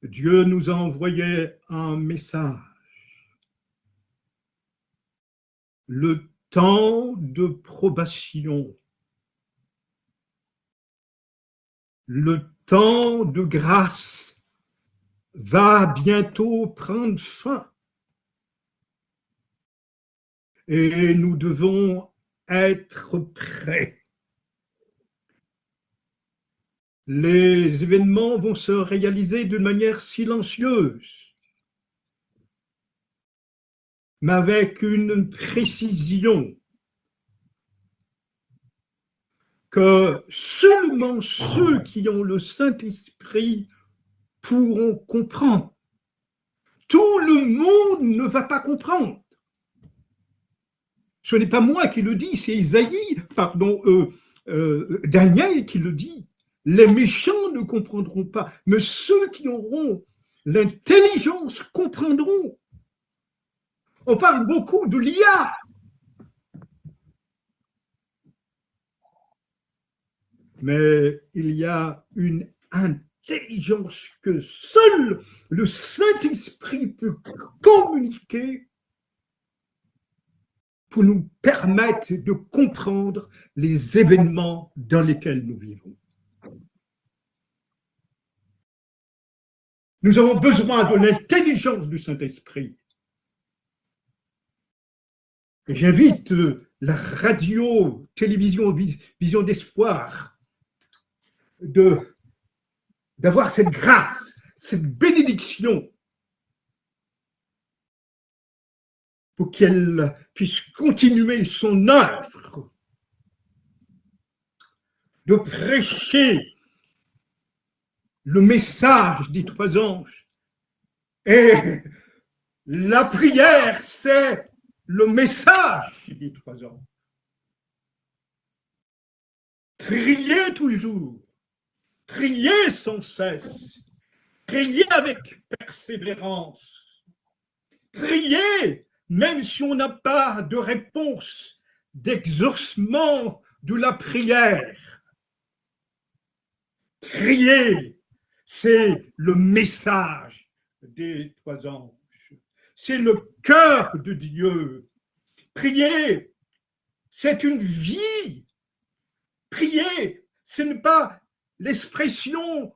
Dieu nous a envoyé un message. Le temps de probation, le temps de grâce va bientôt prendre fin. Et nous devons être prêts. Les événements vont se réaliser d'une manière silencieuse, mais avec une précision que seulement ceux qui ont le Saint-Esprit pourront comprendre. Tout le monde ne va pas comprendre. Ce n'est pas moi qui le dis, c'est Daniel qui le dit. Les méchants ne comprendront pas, mais ceux qui auront l'intelligence comprendront. On parle beaucoup de l'IA. Mais il y a une intelligence que seul le Saint-Esprit peut communiquer pour nous permettre de comprendre les événements dans lesquels nous vivons. Nous avons besoin de l'intelligence du Saint-Esprit. Et j'invite la radio, télévision, Vision d'Espoir, d'avoir cette grâce, cette bénédiction, pour qu'elle puisse continuer son œuvre, de prêcher le message des trois anges. Et la prière, c'est le message des trois anges. Priez toujours, priez sans cesse, priez avec persévérance, priez même si on n'a pas de réponse, d'exaucement de la prière. Priez, c'est le message des trois anges. C'est le cœur de Dieu. Prier, c'est une vie. Prier, ce n'est pas l'expression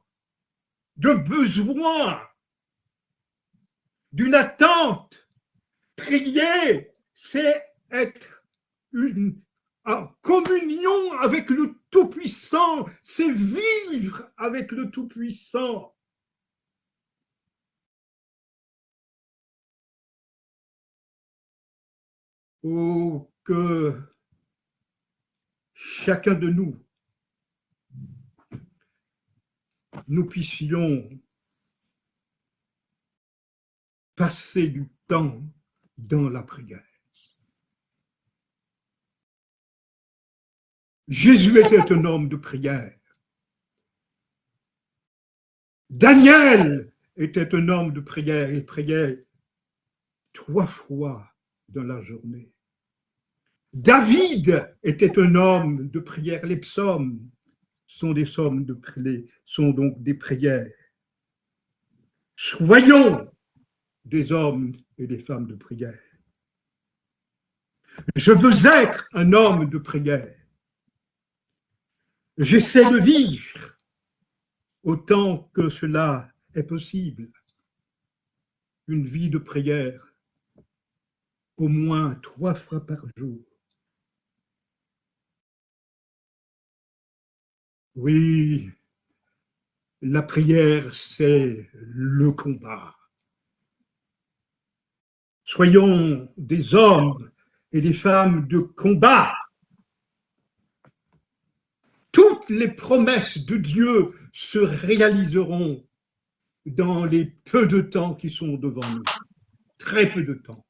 de besoin, d'une attente. Prier, c'est être une en communion avec le Tout-Puissant, c'est vivre avec le Tout-Puissant. Oh, que chacun de nous puissions passer du temps dans la prière. Jésus était un homme de prière. Daniel était un homme de prière. Il priait 3 fois dans la journée. David était un homme de prière. Les psaumes sont sont donc des prières. Soyons des hommes et des femmes de prière. Je veux être un homme de prière. J'essaie de vivre autant que cela est possible une vie de prière au moins 3 fois par jour. Oui, la prière, c'est le combat. Soyons des hommes et des femmes de combat. Toutes les promesses de Dieu se réaliseront dans les peu de temps qui sont devant nous. Très peu de temps.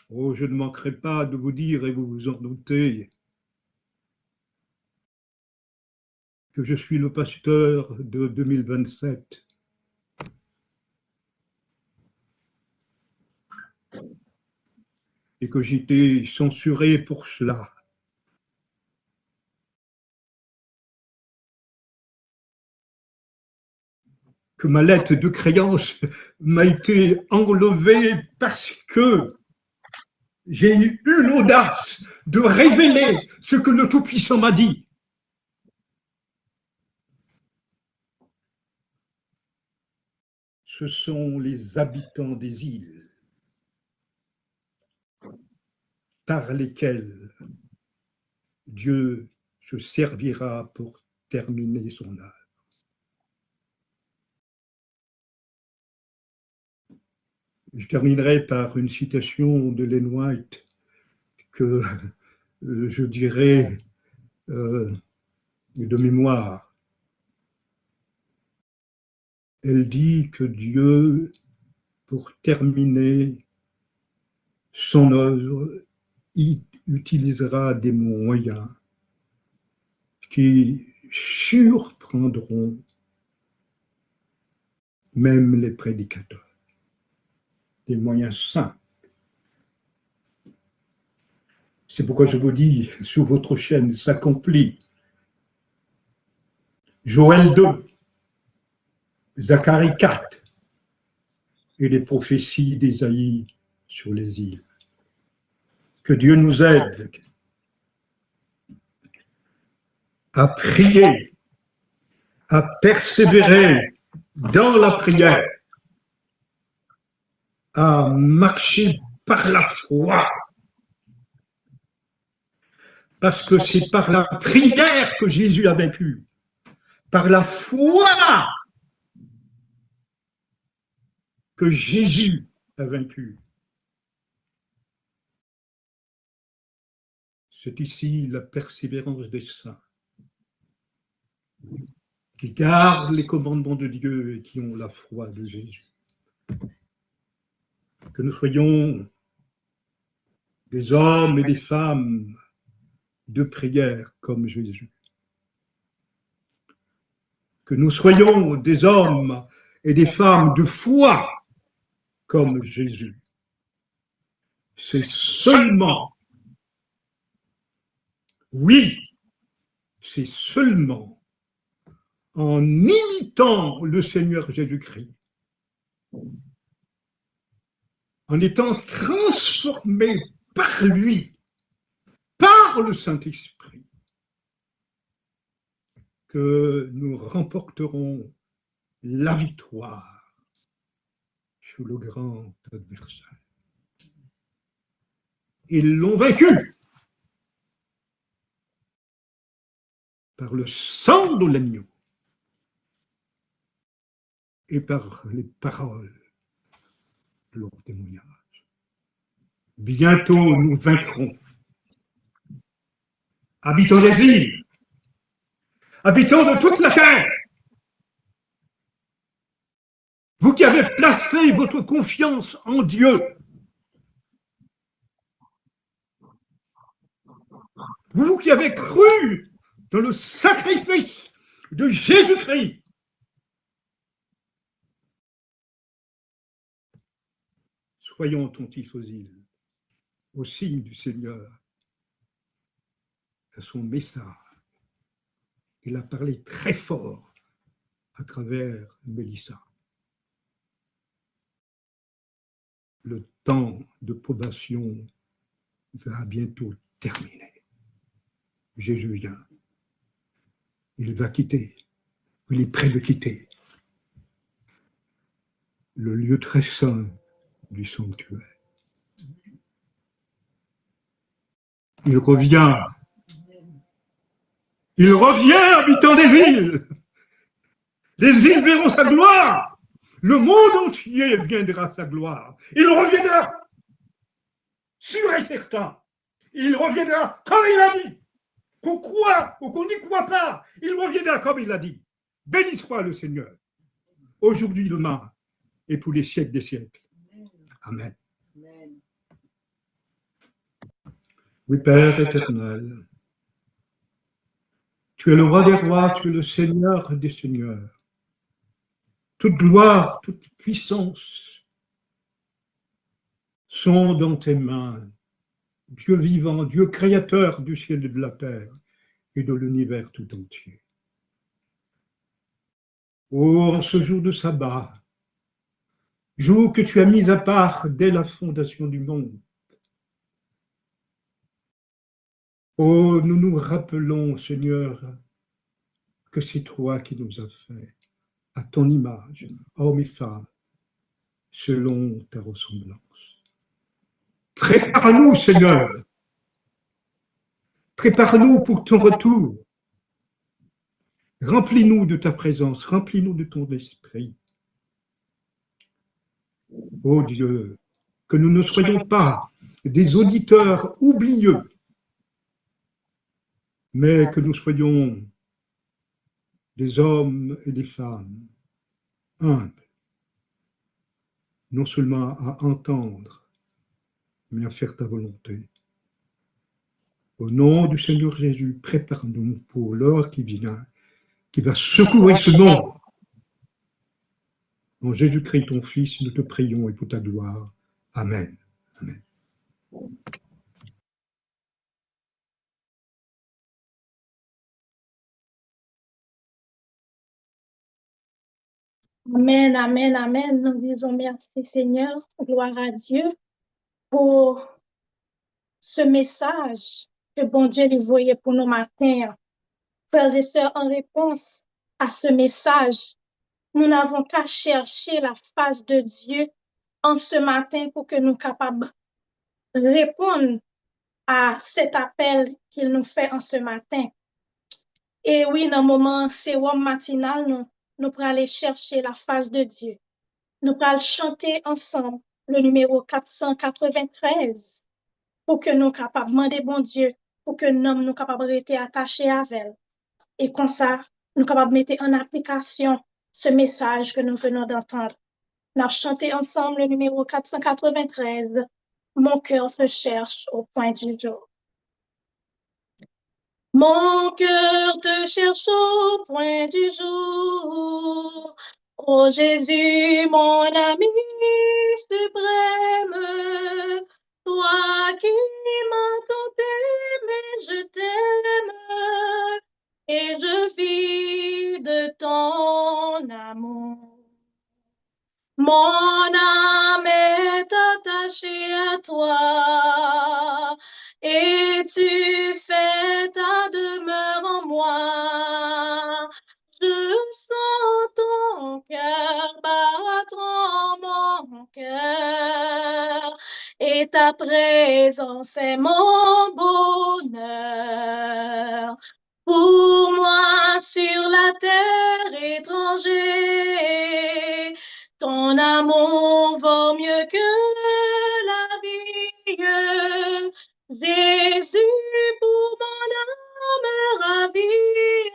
Oh, je ne manquerai pas de vous dire, et vous vous en doutez, que je suis le pasteur de 2027. Et que j'ai été censuré pour cela. Que ma lettre de créance m'a été enlevée parce que j'ai eu l'audace de révéler ce que le Tout-Puissant m'a dit. Ce sont les habitants des îles par lesquels Dieu se servira pour terminer son œuvre. Je terminerai par une citation de Ellen White que je dirais de mémoire. Elle dit que Dieu, pour terminer son œuvre, il utilisera des moyens qui surprendront même les prédicateurs. Des moyens simples. C'est pourquoi je vous dis, sur votre chaîne s'accomplit Joël 2, Zacharie 4 et les prophéties d'Ésaïe sur les îles. Que Dieu nous aide à prier, à persévérer dans la prière, à marcher par la foi. Parce que c'est par la prière que Jésus a vaincu. Par la foi que Jésus a vaincu. C'est ici la persévérance des saints qui gardent les commandements de Dieu et qui ont la foi de Jésus. Que nous soyons des hommes et des femmes de prière comme Jésus. Que nous soyons des hommes et des femmes de foi comme Jésus. C'est seulement, oui, c'est seulement en imitant le Seigneur Jésus-Christ, en étant transformés par lui, par le Saint-Esprit, que nous remporterons la victoire sur le grand adversaire. Ils l'ont vaincu par le sang de l'agneau et par les paroles de leur témoignage. Bientôt, nous vaincrons. Habitants des îles, habitants de toute la terre, vous qui avez placé votre confiance en Dieu, vous qui avez cru dans le sacrifice de Jésus-Christ, soyons attentifs aux îles, au signe du Seigneur, à son message. Il a parlé très fort à travers Mélissa. Le temps de probation va bientôt terminer. Jésus vient. Il va quitter. Il est prêt de quitter le lieu très saint du sanctuaire. Il revient. Il revient, habitant des îles. Les îles verront sa gloire. Le monde entier viendra sa gloire. Il reviendra. Sûr et certain. Il reviendra comme il a dit. Qu'on croit ou qu'on n'y croit pas, il reviendra comme il l'a dit. Béni soit le Seigneur, aujourd'hui, demain, et pour les siècles des siècles. Amen. Oui, Père éternel, tu es le roi des rois, tu es le Seigneur des seigneurs. Toute gloire, toute puissance sont dans tes mains. Dieu vivant, Dieu créateur du ciel et de la terre et de l'univers tout entier. Oh, en ce jour de sabbat, jour que tu as mis à part dès la fondation du monde, oh, nous nous rappelons, Seigneur, que c'est toi qui nous as fait à ton image, hommes et femmes, selon ta ressemblance. Prépare-nous, Seigneur. Prépare-nous pour ton retour. Remplis-nous de ta présence, remplis-nous de ton esprit. Ô Dieu, que nous ne soyons pas des auditeurs oublieux, mais que nous soyons des hommes et des femmes humbles, non seulement à entendre, mais à faire ta volonté. Au nom du Seigneur Jésus, prépare-nous pour l'heure qui vient, qui va secouer ce monde. En Jésus-Christ, ton Fils, nous te prions et pour ta gloire. Amen. Amen. Amen, amen, amen. Nous disons merci Seigneur, gloire à Dieu pour ce message que bon Dieu lui voyait pour nos matins. Frères et sœurs, en réponse à ce message, nous n'avons qu'à chercher la face de Dieu en ce matin pour que nous soyons capables de répondre à cet appel qu'il nous fait en ce matin. Et oui, dans le moment sérum matinal, nous pourrons aller chercher la face de Dieu. Nous allons chanter ensemble le numéro 493 pour que nous soyons capables de demander bon Dieu, pour que nous soyons capables de rester attachés à elle. Et comme ça, nous sommes capables de mettre en application ce message que nous venons d'entendre. Nous allons chanter ensemble le numéro 493. Mon cœur te cherche au point du jour. Mon cœur te cherche au point du jour. Ô Jésus, mon ami suprême, toi qui m'as tant aimé, je t'aime et je vis de ton amour. Mon âme est attachée à toi et tu fais ta demeure en moi. Je sens ton cœur battre en mon cœur et ta ta présence est mon bonheur. Pour moi sur la terre étranger, ton amour vaut mieux que la vie. Jésus, pour mon âme ravie,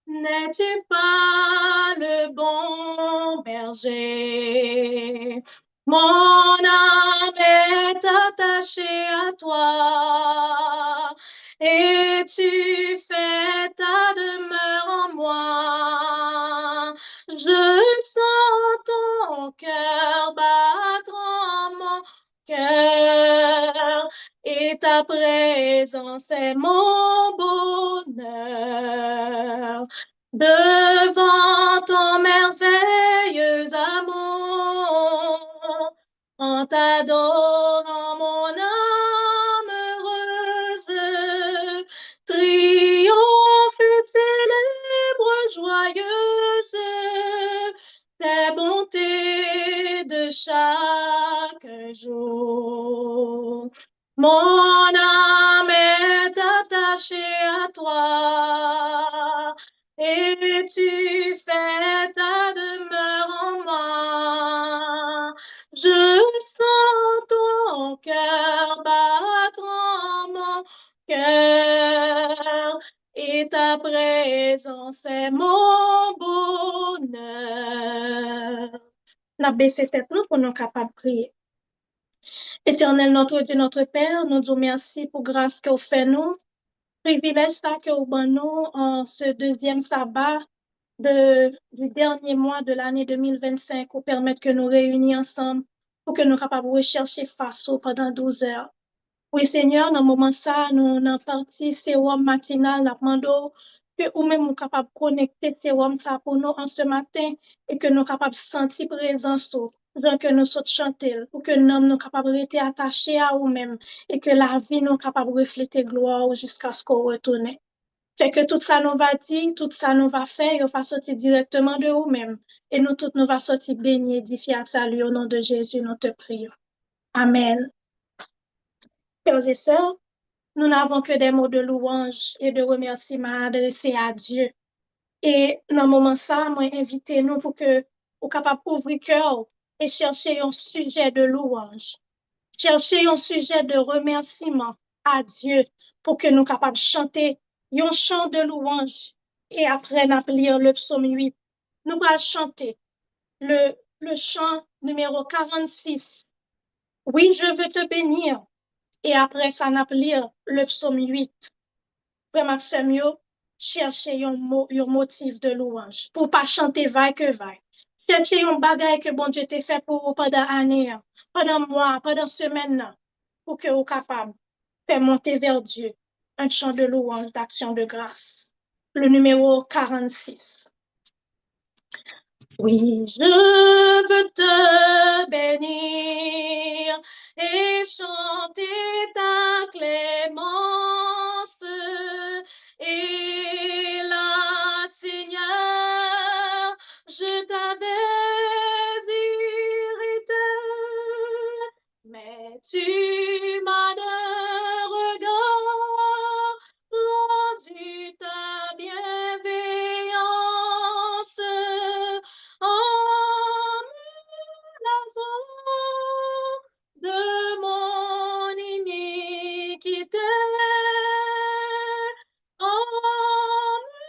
n'es-tu pas le bon berger? Mon âme est attachée à toi et tu fais ta demeure en moi. Je sens ton cœur battre en mon cœur et ta présence est mon bonheur. Devant ton merveilleux amour, en t'adorant mon âme heureuse, triomphe, célèbre, joyeuse, tes bontés de chaque jour. Mon âme est attachée à toi et tu fais ta demeure en moi. Je sens ton cœur battre en mon cœur et ta présence est mon bonheur. N'a baissé tête nous pour nous capables de prier. Éternel notre Dieu, notre Père, nous disons merci pour grâce que vous faites nous, privilège ça que vous donnez nous en ce deuxième sabbat du dernier mois de l'année 2025 pour permettre que nous réunissions ensemble, pour que nous soyons capables de rechercher face pendant 12 heures. Oui, Seigneur, dans le moment ça, nous avons parti sérum matinal, nous demandons que nous-mêmes nous capables de connecter sérum ça pour nous en ce matin et que nous sommes capables de sentir présence, que nous sommes chanter, pour que nous sommes capables de rester attachés à nous-mêmes et que la vie nous capable de refléter gloire jusqu'à ce qu'on retourne. Fait que tout ça nous va dire, tout ça nous va faire, il va sortir directement de nous-mêmes. Et nous tous nous va sortir bénis, édifiés à salut au nom de Jésus, nous te prions. Amen. Frères et sœurs, nous n'avons que des mots de louange et de remerciement adressés à Dieu. Et dans le moment ça, moi, invitez-nous pour que vous capable d'ouvrir cœur et chercher un sujet de louange. Chercher un sujet de remerciement à Dieu pour que nous capables de chanter un chant de louange. Et après, nous lire le psaume 8. Nous allons chanter le chant numéro 46. Oui, je veux te bénir. Et après ça, nous lire le psaume 8. Vraiment, c'est mieux chercher un motif de louange pour pas chanter vaille que vaille. Chercher un bagage que bon Dieu t'a fait pour vous pendant l'année, pendant mois, pendant semaine, pour que vous soyez capable de faire monter vers Dieu un chant de louange, d'action de grâce. Le numéro 46. Oui, je veux te bénir et chanter ta clémence. Et là, Seigneur, je t'avais irrité, mais tu m'as d'un regard rendu ta bienveillance. En me lavant de mon iniquité, en me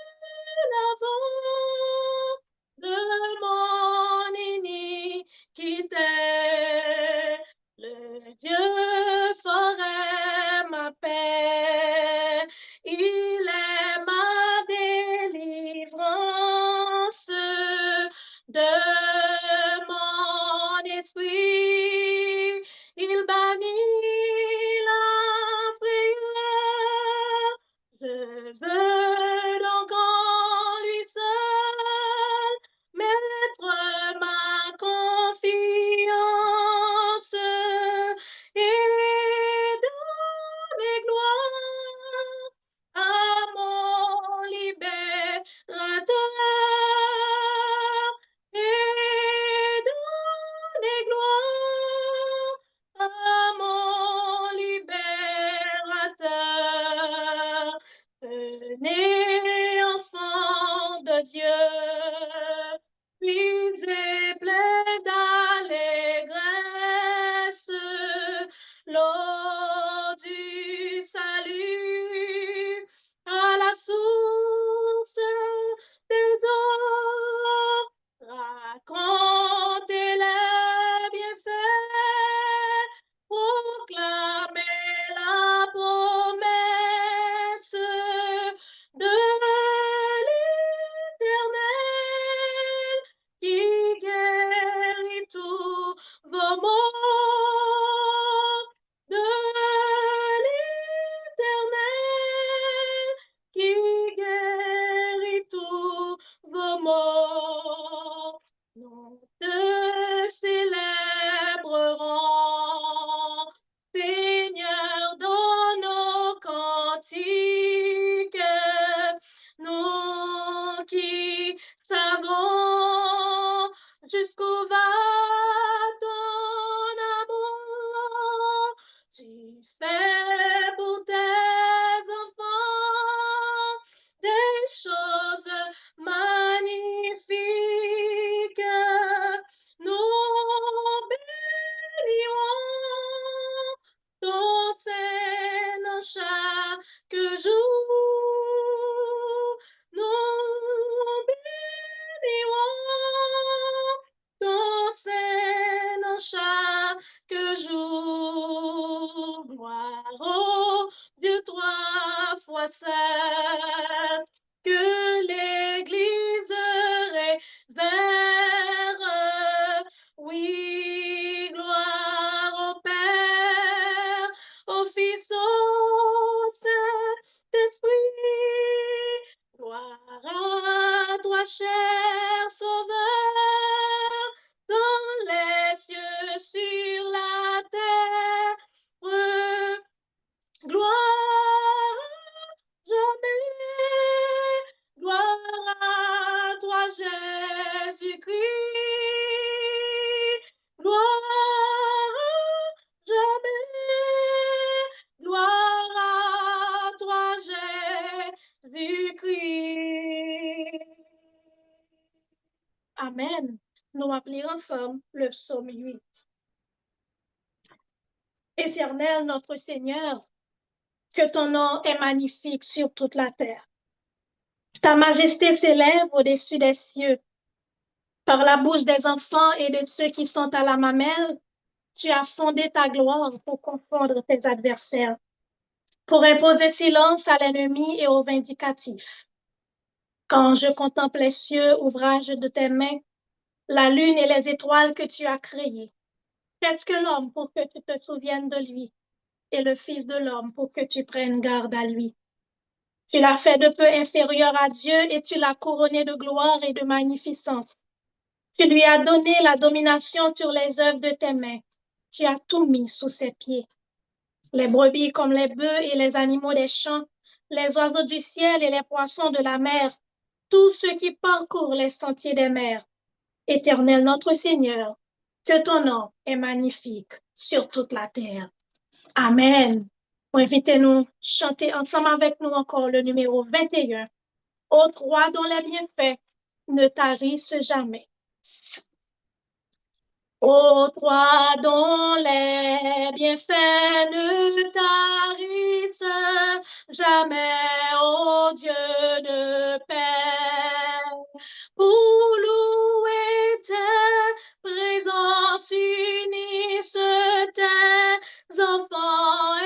lavant de mon iniquité, le Dieu chaque jour. Nous bénirons ton Saint-Nom chaque jour. Gloire au Dieu trois fois saint, que l'Église révère. Oui, gloire au Père, au Fils, au Saint-Esprit. Gloire à toi, cher Sauveur, dans les cieux, sur la terre. Gloire jamais. Gloire à toi, Jésus-Christ. Gloire jamais. Gloire à toi, Jésus-Christ. Amen. Nous appelons ensemble le psaume 8. Éternel, notre Seigneur, que ton nom est magnifique sur toute la terre. Ta majesté s'élève au-dessus des cieux. Par la bouche des enfants et de ceux qui sont à la mamelle, tu as fondé ta gloire pour confondre tes adversaires, pour imposer silence à l'ennemi et aux vindicatifs. Quand je contemple les cieux, ouvrage de tes mains, la lune et les étoiles que tu as créées, qu'est-ce que l'homme pour que tu te souviennes de lui, et le Fils de l'homme pour que tu prennes garde à lui? Tu l'as fait de peu inférieur à Dieu et tu l'as couronné de gloire et de magnificence. Tu lui as donné la domination sur les œuvres de tes mains. Tu as tout mis sous ses pieds. Les brebis comme les bœufs et les animaux des champs, les oiseaux du ciel et les poissons de la mer, tous ceux qui parcourent les sentiers des mers. Éternel notre Seigneur, que ton nom est magnifique sur toute la terre. Amen. Invitez-nous chanter ensemble avec nous encore le numéro 21. Ô roi dont les bienfaits ne tarissent jamais. Ô toi dont les bienfaits ne tarissent jamais, ô Dieu de paix, pour louer tes présences unissent tes enfants,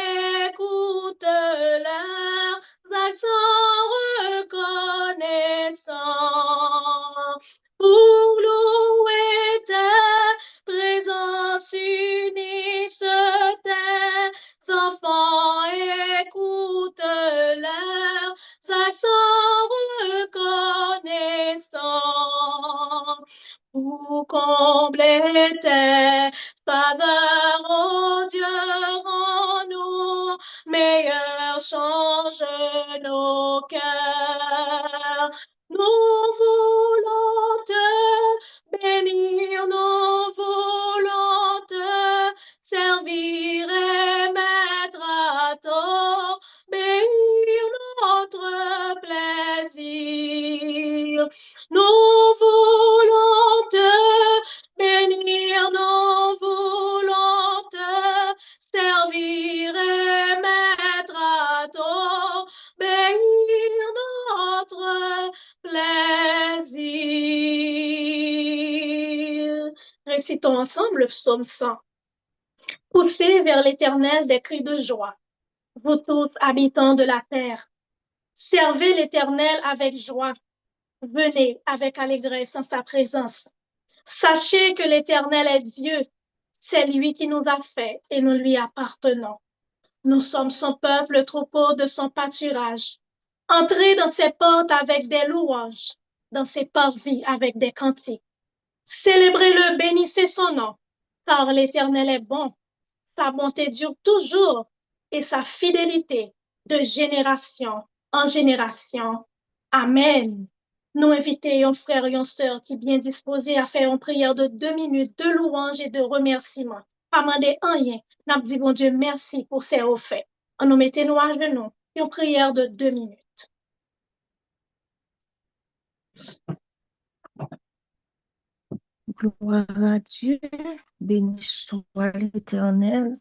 écoute leurs accents reconnaissants, pour louer tes présence unissent tes enfants, écoute leurs accents reconnaissants. Pour combler tes faveurs, ô Dieu, rends-nous meilleurs, change nos cœurs. Nous voulons te bénir, nous voulons te servir et mettre à ton bénir notre plaisir. Nous voulons te bénir, nous voulons te servir et mettre à ton bénir notre plaisir. Récitons ensemble le psaume 100. Poussez vers l'Éternel des cris de joie, vous tous habitants de la terre. Servez l'Éternel avec joie. Venez avec allégresse en sa présence. Sachez que l'Éternel est Dieu. C'est lui qui nous a fait et nous lui appartenons. Nous sommes son peuple, le troupeau de son pâturage. Entrez dans ses portes avec des louanges, dans ses parvis avec des cantiques. Célébrez-le, bénissez son nom, car l'Éternel est bon. Sa bonté dure toujours et sa fidélité de génération en génération. Amen. Nous invitons frères et sœurs qui bien disposés à faire une prière de 2 minutes de louange et de remerciement. Pas demander rien. Nous dit bon Dieu merci pour ses faits. On nous mettez nous à genoux. Une prière de 2 minutes. Gloire à Dieu, béni soit l'Éternel.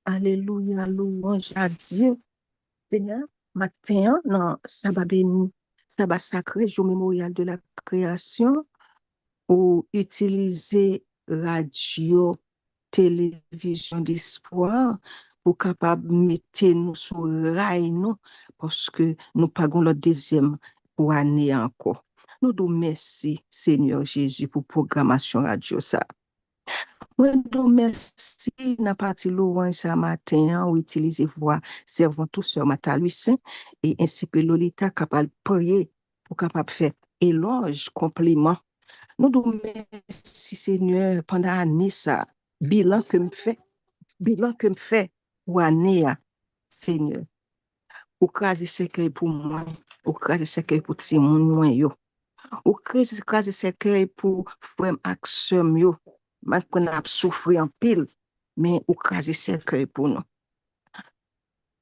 Alléluia, louange à Dieu. Seigneur, matin, non, sabbat béni, sabbat sacré, jour mémorial de la création, ou utiliser radio, télévision d'espoir pour capable mettre nous sur rail, nous, parce que nous pagons le deuxième pour année encore. Nous nous merci, Seigneur Jésus, pour programmation radio ça. Nous merci, n'a parti louange ce matin, ou utiliser voix, servant tous sur Matalucin, et ainsi que Lolita capable de prier pour capable faire éloge, compliment. Nous nous merci, Seigneur, pendant l'année, ça, bilan que me fait pour l'année, Seigneur. Ou crase secret pour moi, ou crase secret pour tout le monde, yo. Ou crase secret pour frère action, yo. Parce qu'on a souffert en pile, mais ou crase secret pour nous.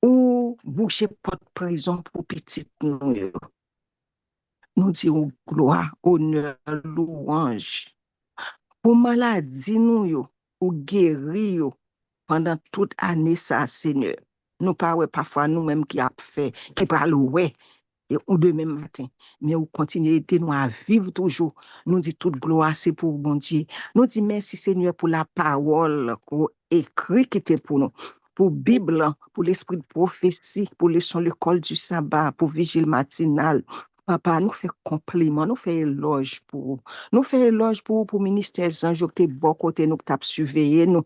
Ou boucher porte prison pour petit nous, yo. Nous disons gloire, honneur, louange. Pour maladie nous yo, ou guéri yo, pendant toute année ça, Seigneur. Nous pas parfois nous-mêmes qui a fait, qui parlons ouais, ou demain matin. Mais ou continuer de nous à vivre toujours. Nous dit toute gloire, c'est pour bon Dieu. Nous dit merci Seigneur pour la parole qu'on écrit qui était pour nous. Pour Bible, pour l'esprit de prophétie, pour leçon l'école du sabbat, pour vigile matinale. Papa, nous fait compliment, nous fait éloge pour vous. Nous fait éloge pour ministère Zanjo qui est bon côté nous qui surveiller nous.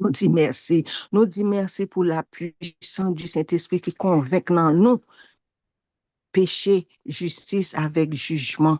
Nous dit merci. Nous dit merci pour la puissance du Saint-Esprit qui convainc dans nous péché, justice avec jugement.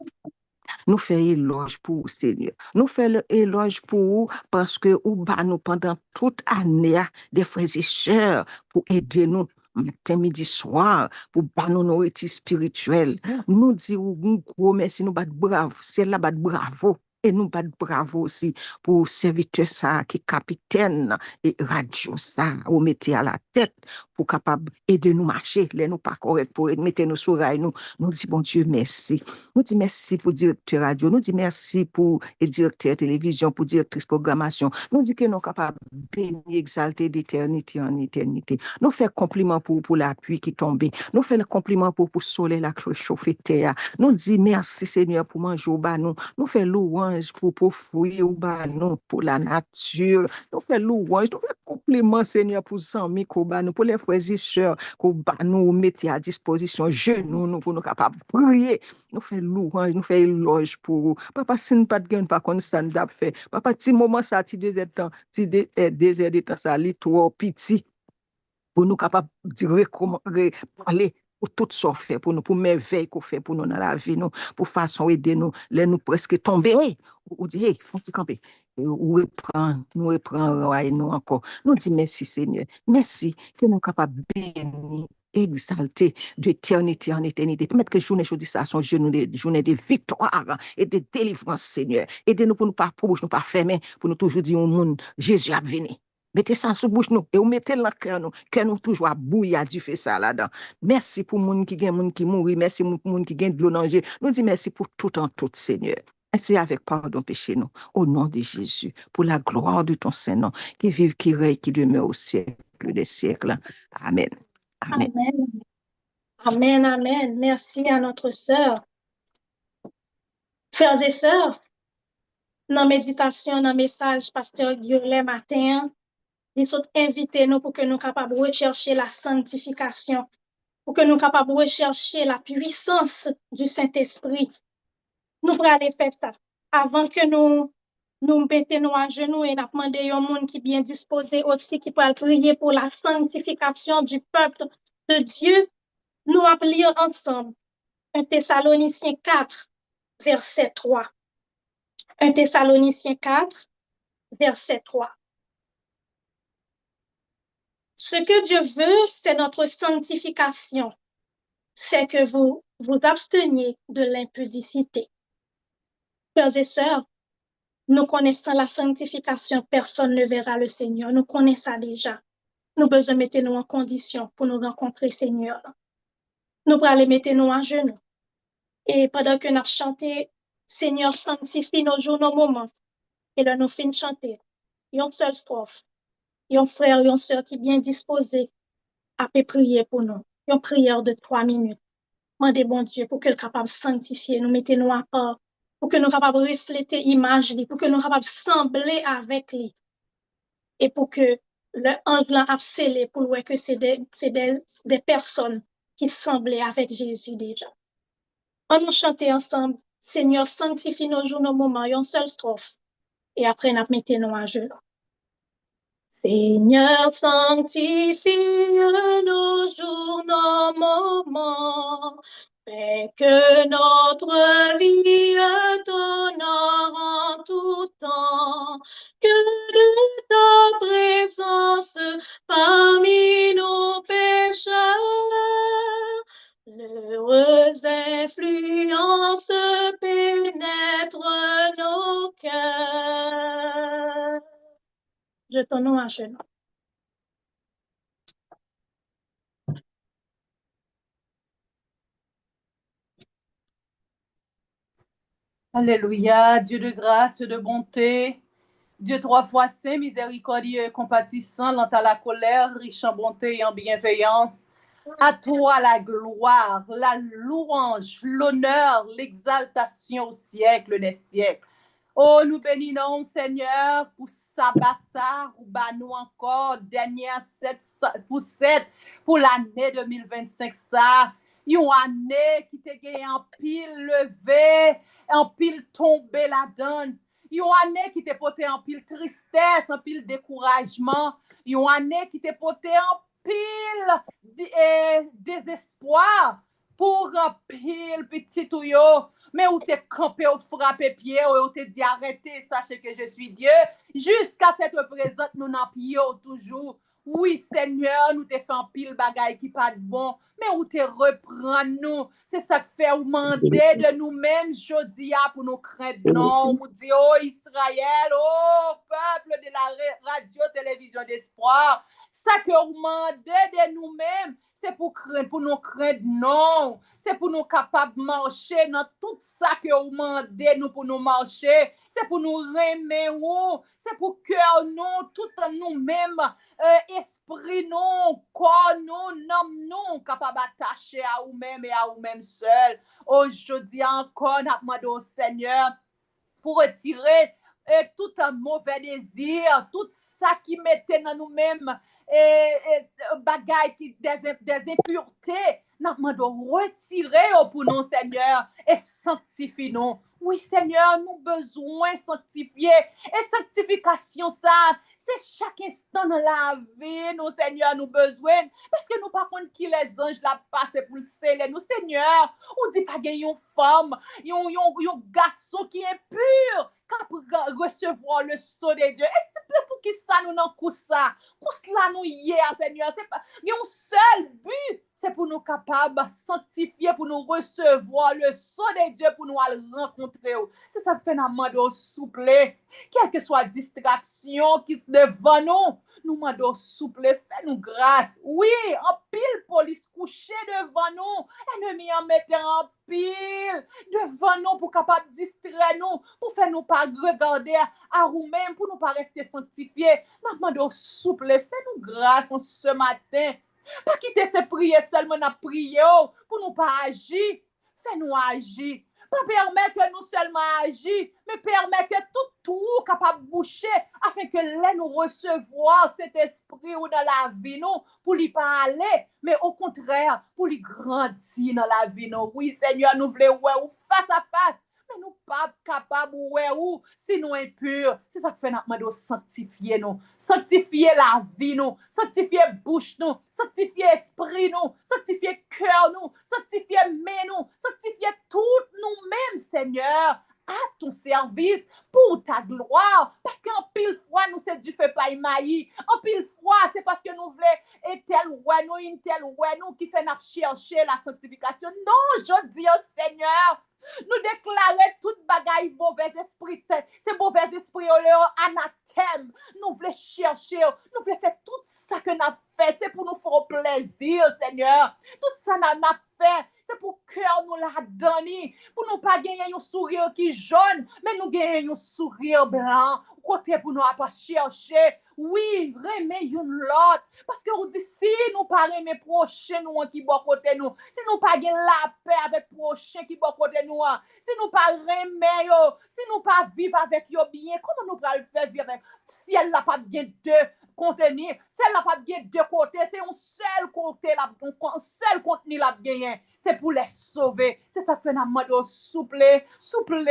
Nous faisons éloge pour vous, Seigneur. Nous faisons éloge pour vous parce que vous nous pendant toute année des frères et sœurs pour aider nous matin, midi, soir, pour nous nourriture spirituelle. Nous disons gros merci, nous battons bravo. C'est là bat bravo. Et nous battons bravo aussi pour serviteur ça qui capitaine et radio ça, vous mettez à la tête pour capable aider nous marcher. Les nous pas correct pour mettre nous sur rail. Nous disons bon Dieu merci. Nous disons merci pour directeur radio. Nous disons merci pour le directeur télévision, pour directrice programmation. Nous disons que nous sommes capables de bénir, exalter d'éternité en éternité. Nous faisons compliment pour la pluie qui tombe. Nous faisons le compliment pour le soleil la réchauffer terre. Nous disons merci Seigneur pour manger au bas nous. Nous faisons louange pour fruits au bas nous, pour la nature. Nous faisons louange, nous faisons compliment Seigneur pour les amis qu'on bat nous, pour les frères et sœurs qu'on nous mettez à disposition, genoux nous pour nous capables de prier. Nous faisons louange, nous faisons éloge pour vous. Papa, si nous pas de gain, pas qu'on stand-up fait. Papa, si moment ça, si 2 heures de temps, si 2 heures de temps, ça, lit trop petit, pour nous capables de parler pour tout ça fait, pour nous, pour merveille qu'on fait pour nous dans la vie, nous, pour façon aider nous, les nous presque tomber, ou dire, hey, faut-il camper? Nous reprendre, nous encore. Nous disons merci Seigneur. Merci que nous sommes capables de bénir, exalter d'éternité en éternité. Permettre que journée aujourd'hui ça soit une journée de victoire et de délivrance Seigneur. Aidez-nous pour nous pas pour nous pas fermer, pour nous toujours dire au monde Jésus a venu. Mettez ça sous bouche nous et vous mettez dans le cœur nous toujours à bouillir du fait ça là-dedans. Merci pour les gens qui gagnent, qui mourent, merci pour les gens qui gagnent de l'eau danger. Nous disons merci pour tout en tout Seigneur. Merci avec pardon péché nous, au nom de Jésus, pour la gloire de ton Saint-Nom, qui vive, qui règne, qui demeure au siècle des siècles. Amen. Amen. Amen. Amen, amen. Merci à notre sœur. Frères et sœurs, dans la méditation, dans le message, Pasteur Guillaume matin, ils sont invités nous pour que nous soyons capables de rechercher la sanctification, pour que nous soyons capables de rechercher la puissance du Saint-Esprit. Nous pourrons aller faire ça avant que nous mettons à genoux et nous demandons à un monde qui est bien disposé aussi, qui peut prier pour la sanctification du peuple de Dieu. Nous appelons ensemble 1 Thessaloniciens 4, verset 3. 1 Thessaloniciens 4, verset 3. Ce que Dieu veut, c'est notre sanctification. C'est que vous vous absteniez de l'impudicité. Frères et sœurs, nous connaissons la sanctification, personne ne verra le Seigneur. Nous connaissons ça déjà. Nous besoin mettre nous en condition pour nous rencontrer Seigneur. Nous pour aller mettre nous à genoux. Et pendant que nous chantons, Seigneur sanctifie nos jours, nos moments. Et là, nous finissons chanter. Une seule strophe. Un frère, une sœur qui est bien disposé après prier pour nous. Une prière de 3 minutes. Mandez bon Dieu pour que le capable sanctifier, nous mettez nous à part, pour que nous capables refléter l'image, pour que nous capables sembler avec lui. Et pour que le ange l'a scellé pour voir que c'est des personnes qui semblaient avec Jésus déjà. On nous chanter ensemble, Seigneur, sanctifie nos jours, nos moments, une seule strophe. Et après, nous mettons à genoux. Seigneur, sanctifie nos jours, nos moments, fais que notre vie t'honore en tout temps, que de ta présence parmi nos pécheurs, l'heureuse influence pénètre nos cœurs. Jetons-nous à genoux. Alléluia, Dieu de grâce, de bonté, Dieu 3 fois saint, miséricordieux, compatissant, lent à la colère, riche en bonté et en bienveillance. À toi la gloire, la louange, l'honneur, l'exaltation au siècle des siècles. Oh, nous bénissons, Seigneur, pour Sabassa, ou nous encore, dernière 7 pour l'année 2025, ça. Une année qui te gagné en pile levé, en pile tombé la donne. Une année qui te porté en pile tristesse, en pile découragement. Une année qui te porté en pile désespoir pour un pile petit tuyau. Mais où t'es campé, ou frappé pied, ou t'es dit arrêtez, sachez que je suis Dieu. Jusqu'à cette présente, nous n'en pillons toujours. Oui, Seigneur, nous t'es fait un pile bagaille qui pas de bon, mais où t'es reprend nous. C'est ça que fait ou demander de nous-mêmes, jodi pour nous craindre. Non, nous dit, oh Israël, oh peuple de la radio-télévision d'espoir. Ça que vous demandez de nous-mêmes, c'est pour nous craindre, non. C'est pour nous capables de marcher dans tout ça que vous demandez nous pour nous marcher. C'est pour nous aimer, c'est pour cœur nous, tout nous-mêmes, esprit nous, corps nous, nom nous, capables d'attacher à vous-même et à vous-même seul. Aujourd'hui encore, nous demandons au Seigneur pour retirer tout un mauvais désir, tout ça qui mettait dans nous-mêmes, bagaille, des impuretés. Nous demandons retirer pour nous, Seigneur, et sanctifie-nous. Oui, Seigneur, nous avons besoin de sanctifier. Et sanctification, ça, c'est chaque instant dans la vie, nous, Seigneur, nous avons besoin. Parce que nous, par contre, qui les anges la passent pour le sceller, nous, Seigneur, on dit pas qu'il y a une femme, il y a un garçon qui est pur, qui recevoir le sceau de Dieu. Et c'est pour qui ça nous n'en coup ça? Pour cela nous hier, Seigneur, c'est pas, il y a un seul but. C'est pour nous capables de sanctifier, pour nous recevoir le sceau de Dieu, pour nous aller rencontrer. C'est ça que fait nous demander souple. Quelle que soit distraction qui est devant nous, nous demandons souple, fais-nous grâce. Oui, en pile police couchée devant nous, ennemi en mettant en pile devant nous pour capable distraire nous, pour faire nous pas regarder à nous-mêmes, pour nous pas rester sanctifiés. Nous demandons souple, fais-nous grâce en ce matin. Pas quitter ces prières seulement à prier pour nous pas agir. Fais-nous agir. Pas permettre que nous seulement agir, mais permettre que tout capable boucher afin que les nous recevoir cet esprit ou dans la vie nous pour lui pas aller, mais au contraire pour lui grandir dans la vie nous. Oui, Seigneur, nous voulons ou face à face. Mais nous pas capables ou si nous impurs. C'est ça que fait notre demande sanctifier nous. Sanctifier la vie nous. Sanctifier bouche nous. Sanctifier esprit nous. Sanctifier cœur nous. Sanctifier main nous. Sanctifier tout nous-mêmes, Seigneur, à ton service pour ta gloire. Parce qu'en pile fois, nous c'est du fait pas maïs. En pile fois, c'est parce que nous voulons et tel ouais nous, une telle ouais nous qui fait nous chercher la sanctification. Non, je dis au Seigneur, nous déclarer toute bagaille mauvais esprit, c'est mauvais esprit anathème. Nous voulons chercher, nous voulons faire tout ça que nous avons fait, c'est pour nous faire plaisir, Seigneur. Tout ça nous avons fait, c'est pour cœur nous la donner, pour nous pas gagner un sourire qui jaune, mais nous gagner un sourire blanc. côté pour nous pas chercher. Oui, remet une l'autre. Parce que on dit, si nous pas remet prochain nous qui bon côté nous, si nous pas gen la paix avec prochain qui bon côté nous, si nous pas remet yo, si nous pas vivre avec yo bien, comment nous pas le faire vivre? Si elle n'a pas bien deux contenu, si elle n'a pas bien deux côtés, c'est un seul côté, un seul contenu la gagné. C'est pour les sauver. C'est ça que fait nous souple,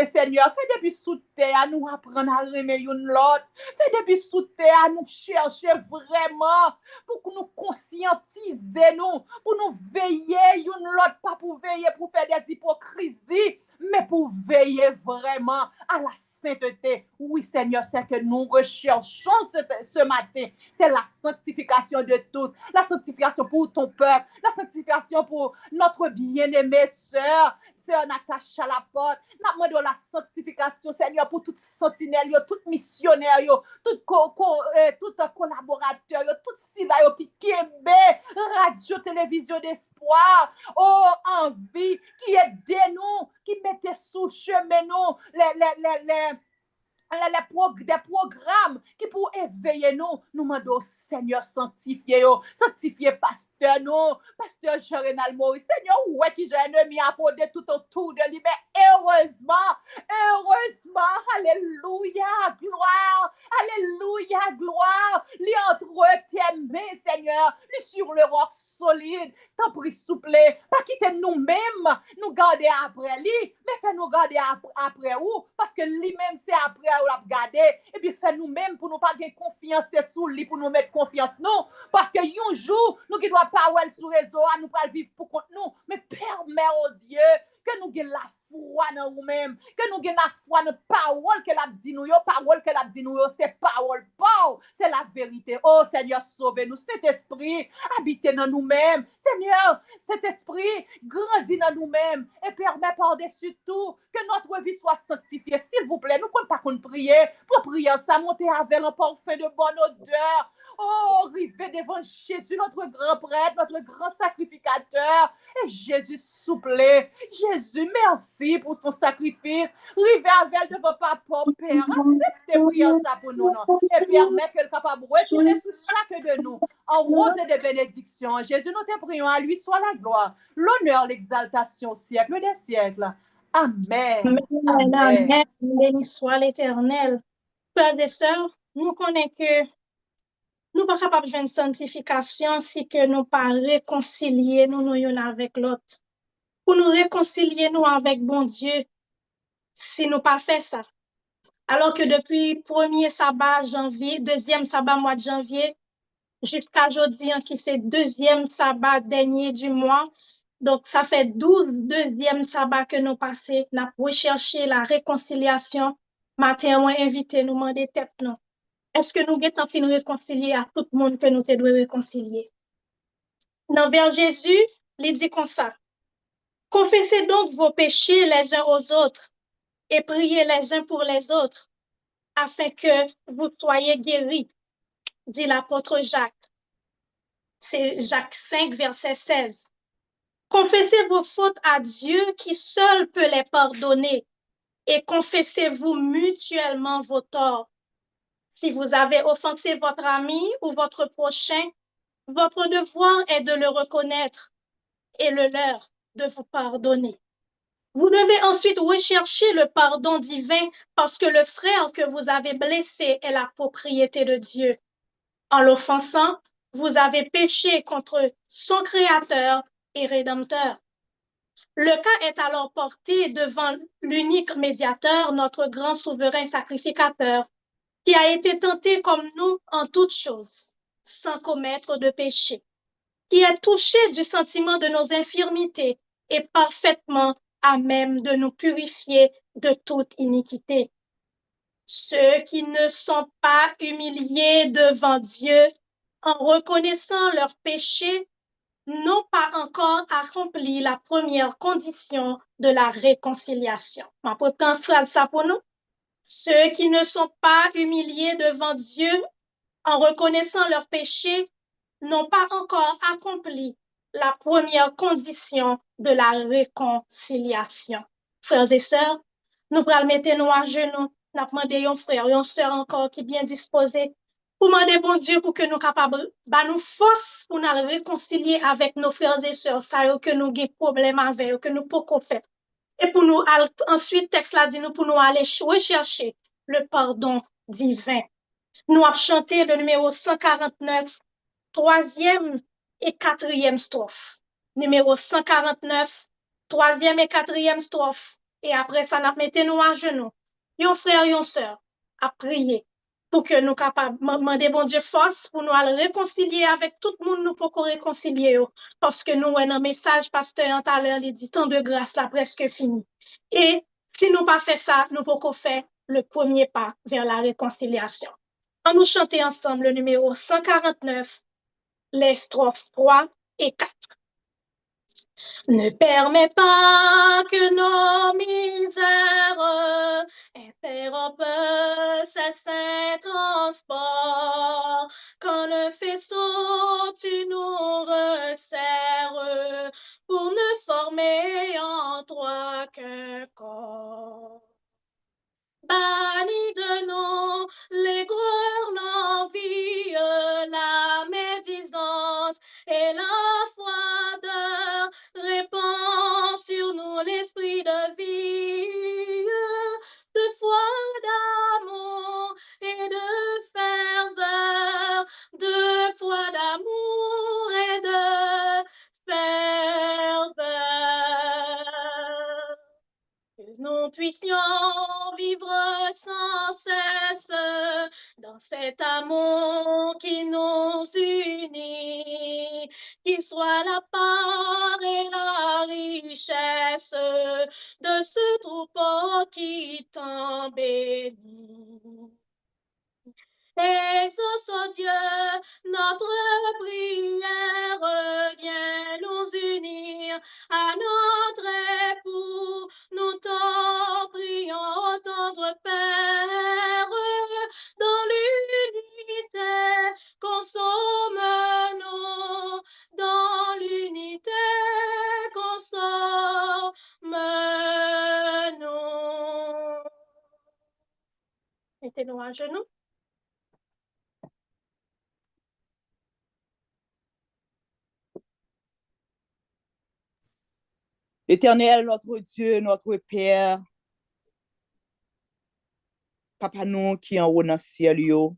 Seigneur. Fais depuis sous terre, nous apprendre à aimer une l'autre. Fais depuis sous terre, nous chercher vraiment pour que nous conscientiser nous, pour nous veiller une l'autre, pas pour veiller pour faire des hypocrisies, mais pour veiller vraiment à la sainteté. Oui, Seigneur, c'est que nous recherchons ce matin. C'est la sanctification de tous, la sanctification pour ton peuple, la sanctification pour notre bien-aimée sœur Natacha Laporte. Nous demandons la sanctification, Seigneur, pour toute sentinelle, tout missionnaire, tout collaborateur, tout cela qui kembe radio, télévision d'espoir, oh, envie, qui aide nous, qui mette sous chemin nous, des programmes qui pour éveiller nous demandons Seigneur sanctifier pasteur nous, pasteur Jean-Renal Maurice, Seigneur, ouais qui j'ai ennemi apporté tout autour de lui, mais heureusement, alléluia, gloire, lui entre tes mains, Seigneur, lui sur le roc solide, t'en prie souple, pas quitter nous-mêmes, nous garder après lui, mais fait nous garder après où, parce que lui-même c'est après où l'a garder, et puis fait nous-mêmes pour nous pas gagner confiance sous lui, pour nous mettre confiance nous, parce que un jour, nous qui doit pas sur réseau, nous pas vivre pour contre nous, mais permet au Dieu que nous ayons la foi dans nous-mêmes, que nous ayons la foi dans la parole qu'elle a dit nous, c'est parole, c'est la vérité. Oh Seigneur, sauve-nous, cet esprit habite dans nous-mêmes. Seigneur, cet esprit grandit dans nous-mêmes et permet par-dessus tout que notre vie soit sanctifiée. S'il vous plaît, nous ne pouvons pas prier, pour prier ça, monter avec un parfum de bonne odeur. Oh, arriver devant Jésus, notre grand prêtre, notre grand sacrificateur. Et Jésus, souple. Jésus, merci pour son sacrifice. Arriver avec devant papa, Père. Acceptez prier ça pour nous. Non? Et permettre qu'elle soit capable de retourner sur chacun de nous en rose et de bénédiction. Jésus, nous te prions. À lui soit la gloire, l'honneur, l'exaltation, siècle des siècles. Amen. Amen. Béni soit l'Éternel. Frères et sœurs, nous connaissons que nous ne sommes pas capables de faire une sanctification si que nous ne pas réconcilier nous l'un avec l'autre. Pour nous réconcilier nous avec bon Dieu, si nous pas fait ça. Alors que depuis premier sabbat janvier, deuxième sabbat mois de janvier, jusqu'à aujourd'hui, qui c'est deuxième sabbat dernier du mois, donc ça fait 12 deuxième sabbat que nous passons, nous avons recherché la réconciliation. Matin, on invité nous demander tête non. Est-ce que nous avons fini de réconcilier à tout le monde que nous devons réconcilier? Dans vers Jésus, il dit comme ça. Confessez donc vos péchés les uns aux autres et priez les uns pour les autres afin que vous soyez guéris, dit l'apôtre Jacques. C'est Jacques 5, verset 16. Confessez vos fautes à Dieu qui seul peut les pardonner et confessez-vous mutuellement vos torts. Si vous avez offensé votre ami ou votre prochain, votre devoir est de le reconnaître et le leur de vous pardonner. Vous devez ensuite rechercher le pardon divin parce que le frère que vous avez blessé est la propriété de Dieu. En l'offensant, vous avez péché contre son Créateur et Rédempteur. Le cas est alors porté devant l'unique médiateur, notre grand souverain sacrificateur, qui a été tenté comme nous en toutes choses, sans commettre de péché, qui est touché du sentiment de nos infirmités et parfaitement à même de nous purifier de toute iniquité. Ceux qui ne sont pas humiliés devant Dieu en reconnaissant leurs péchés n'ont pas encore accompli la première condition de la réconciliation. Ma première phrase, ça pour nous. Ceux qui ne sont pas humiliés devant Dieu en reconnaissant leurs péchés n'ont pas encore accompli la première condition de la réconciliation. Frères et sœurs, nous allons mettre nous à genoux n'a demandé un frère, une sœur encore qui est bien disposé pour demander bon Dieu pour que nous capables, bah nous force pour nous réconcilier avec nos frères et sœurs, ça que nous avons problème avec, que nous pouvons faire. Et pour nous, ensuite, texte là dit nous pour nous aller rechercher le pardon divin. Nous avons chanté le numéro 149, troisième et quatrième strophe. Numéro 149, troisième et quatrième strophe. Et après ça, nous mettons nous à genoux. Yon frère, yon sœur, à prier pour que nous capables de demander bon Dieu force pour nous aller réconcilier avec tout le monde, nous pouvons réconcilier. Parce que nous, un message, pasteur, tout à l'heure, il dit temps de grâce, là, presque fini. Et si nous pas fait ça, nous pouvons faire le premier pas vers la réconciliation. On nous chanter ensemble le numéro 149, les strophes 3 et 4. Ne permets pas que nos misères interrompent ces saints transports. Quand le faisceau tu nous resserres pour ne former en toi qu'un corps. Bannis de nous l'aigreur, l'envie, la médisance et la froideur. Répand sur nous l'esprit de vie, de foi, d'amour et de ferveur, de foi, d'amour et de ferveur. Que nous puissions vivre sans cesse dans cet amour qui nous unit, qu'il soit la part et la richesse de ce troupeau qui t'embellit. Exauce, oh Dieu, notre prière, viens nous unir à notre époux. Nous t'en prions, tendre Père, dans l'unité, consomme-nous, dans l'unité, consomme-nous. Mettez-nous à genoux. Éternel, notre Dieu, notre Père, Papa nous qui en haut dans le ciel, yo,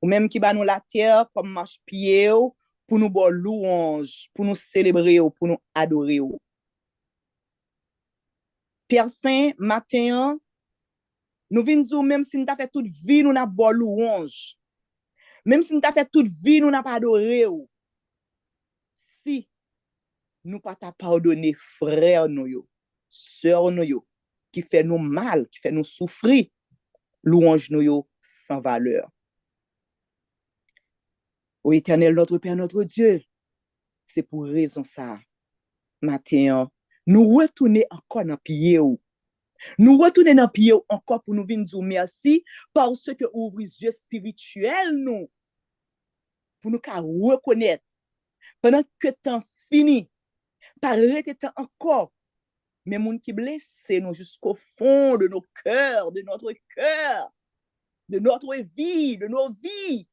ou même qui bat nous la terre comme marche pied pour nous bon louange, pour nous célébrer, pour nous adorer. Père Saint, matin, nous venons dire même si nous avons fait toute vie, nous n'avons bon louange. Même si nous avons fait toute vie, nous n'avons pas adoré. Si nous pas pardonner frère nous, sœur nous, qui fait nous mal, qui fait nous souffrir, louange nous sans valeur. Ô Éternel, notre Père, notre Dieu, c'est pour raison ça. Matin, nous retourner encore dans pied. Nous retourner dans pied encore pour nous venir dire merci parce que ouvre les yeux spirituels nous pour nous reconnaître pendant que temps fini, pas arrêter temps encore, mais moun qui blessé nous jusqu'au fond de nos cœurs, de notre cœur, de notre vie, de nos vies,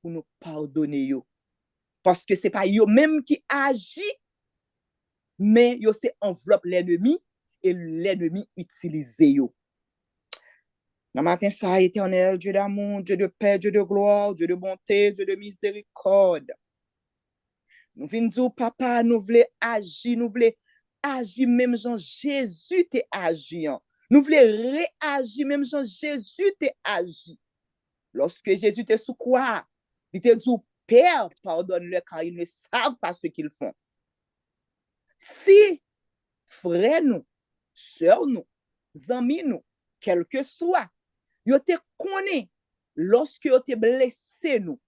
pour nous pardonner yo. Parce que c'est pas yo même qui agit, mais yo c'est enveloppe l'ennemi et l'ennemi utilise yo. Dans matin ça, Éternel, Dieu d'amour, Dieu de paix, Dieu de gloire, Dieu de bonté, Dieu de miséricorde. Nous venons dire, papa, nous voulons agir même Jean Jésus t'a agi. Nous voulons réagir même Jean Jésus t'a agi. Lorsque Jésus était sous quoi? Il t'a dit, Père, pardonne-le car ils ne savent pas ce qu'ils font. Si frères nous, sœurs nous, amis nous, quel que soit, yo te connaît lorsque yo te blessé nous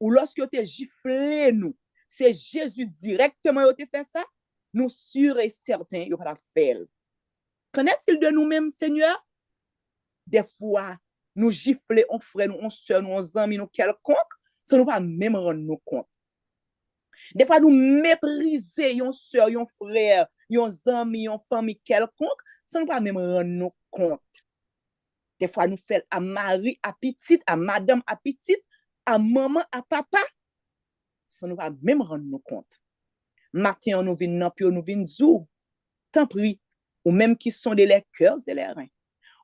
ou lorsque yo te giflé nous, c'est Jésus directement yo te fait ça, nous sûrs et certains yo pas faire. Qu'en est-il de nous-mêmes, Seigneur? Des fois, nous gifler on frère nous, on sœur nous, on amis nous quelconque, sans nous pas même rendre nous compte. Des fois, nous mépriser yon sœur, yon frère, yon ami, yon famille quelconque, sans nous pas même rendre nous compte. Des fois, nous faisons à Marie, à petite, à madame, à petite, à maman, à papa, sans nous pas même rendre nous compte. Matin, nous venons, puis nous venons dire, tant pis, ou même qui sont les cœurs et les reins,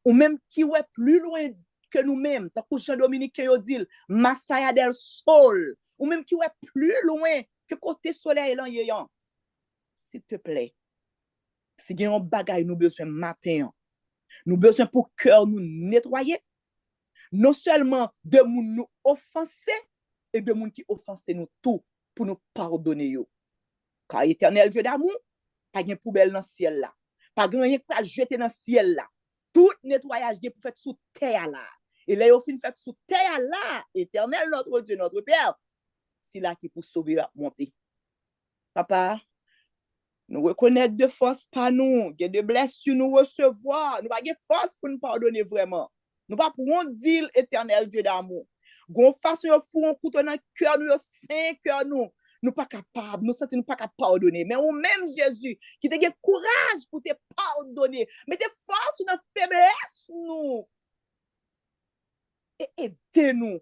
ou même qui est plus loin que nous-mêmes, tant que Jean-Dominique a dit, Masaya del Sol, ou même qui est plus loin que côté soleil là, s'il te plaît, si il y a un bagage nous besoin matin, nous besoin pour cœur nous nettoyer, non seulement de moun nous offenser, et de moun qui offensent nous tout, pour nous pardonner yo. Car éternel Dieu d'amour, pas de poubelle dans le ciel là, pas de rien pour jeter dans le ciel là. Tout nettoyage qui est pour faire sous terre là. Et là, il fait sous terre là, éternel notre Dieu, notre Père, c'est là qui pour sauver à monter. Papa, nous reconnaître de force pas nous, il y a des blessures nous recevoir, nous pas de force pour nous pardonner vraiment. Nous pas pour un deal éternel Dieu d'amour. Gon façon yo fou un couteau dans cœur nous, saint cœur nous pas capable, nous sentons pas capable pardonner. Mais ou même Jésus qui te gen courage pour te pardonner, mais te force dans faiblesse nous. Et aidez-nous.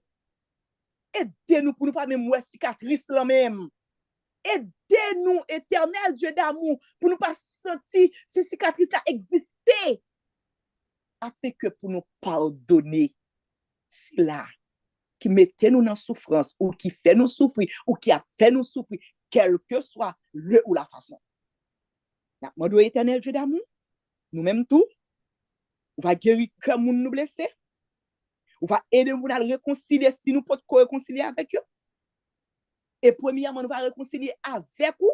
Aidez-nous pour nous pas même ouais cicatrice là même. Aidez-nous, éternel Dieu d'amour, pour nous pas sentir ces cicatrices-là exister, afin que pour nous pardonner, c'est là qui mettait nous dans souffrance, ou qui fait nous souffrir, ou qui a fait nous souffrir, quel que soit le ou la façon. Nous éternel Dieu d'amour, nous-mêmes tout, on va guérir comme nous blessés, on va aider nous à réconcilier si nous pouvons réconcilier avec eux. Et premièrement, nous allons réconcilier avec vous.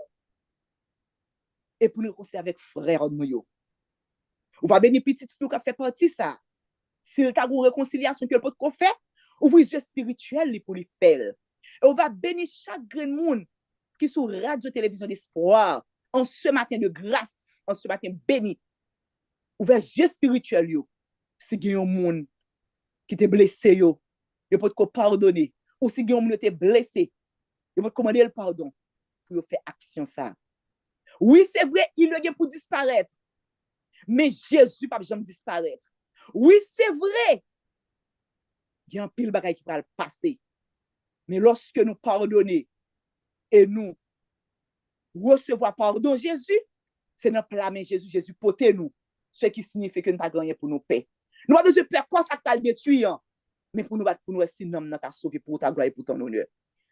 Et pour nous réconcilier avec frère nous. On va bénir petite fille qui a fait partie de ça. S'il y a une réconciliation que peut faire, ouvrez les yeux spirituels pour les faire. Et on va bénir chaque grand monde qui est sur radio télévision d'espoir en ce matin de grâce, en ce matin béni. Ouvrez les yeux spirituels. Si il y a un monde qui t'est blessé, il peut te pardonner. Ou si il y a un monde qui t'est blessé, il peut commander le pardon pour faire action ça. Oui, c'est vrai, il est pour disparaître. Mais Jésus pas jamais disparaître. Oui, c'est vrai. Il y a un pile bagaille qui va le passer. Mais lorsque nous pardonnons et nous recevons pardon Jésus, c'est notre la main Jésus porter nous. Ce qui signifie que nous pas gagner pour nous paix. Nous pas besoin de peur quoi ça t'a détruire. Mais pour nous essayer nous t'a sauver pour ta gloire et pour ton honneur.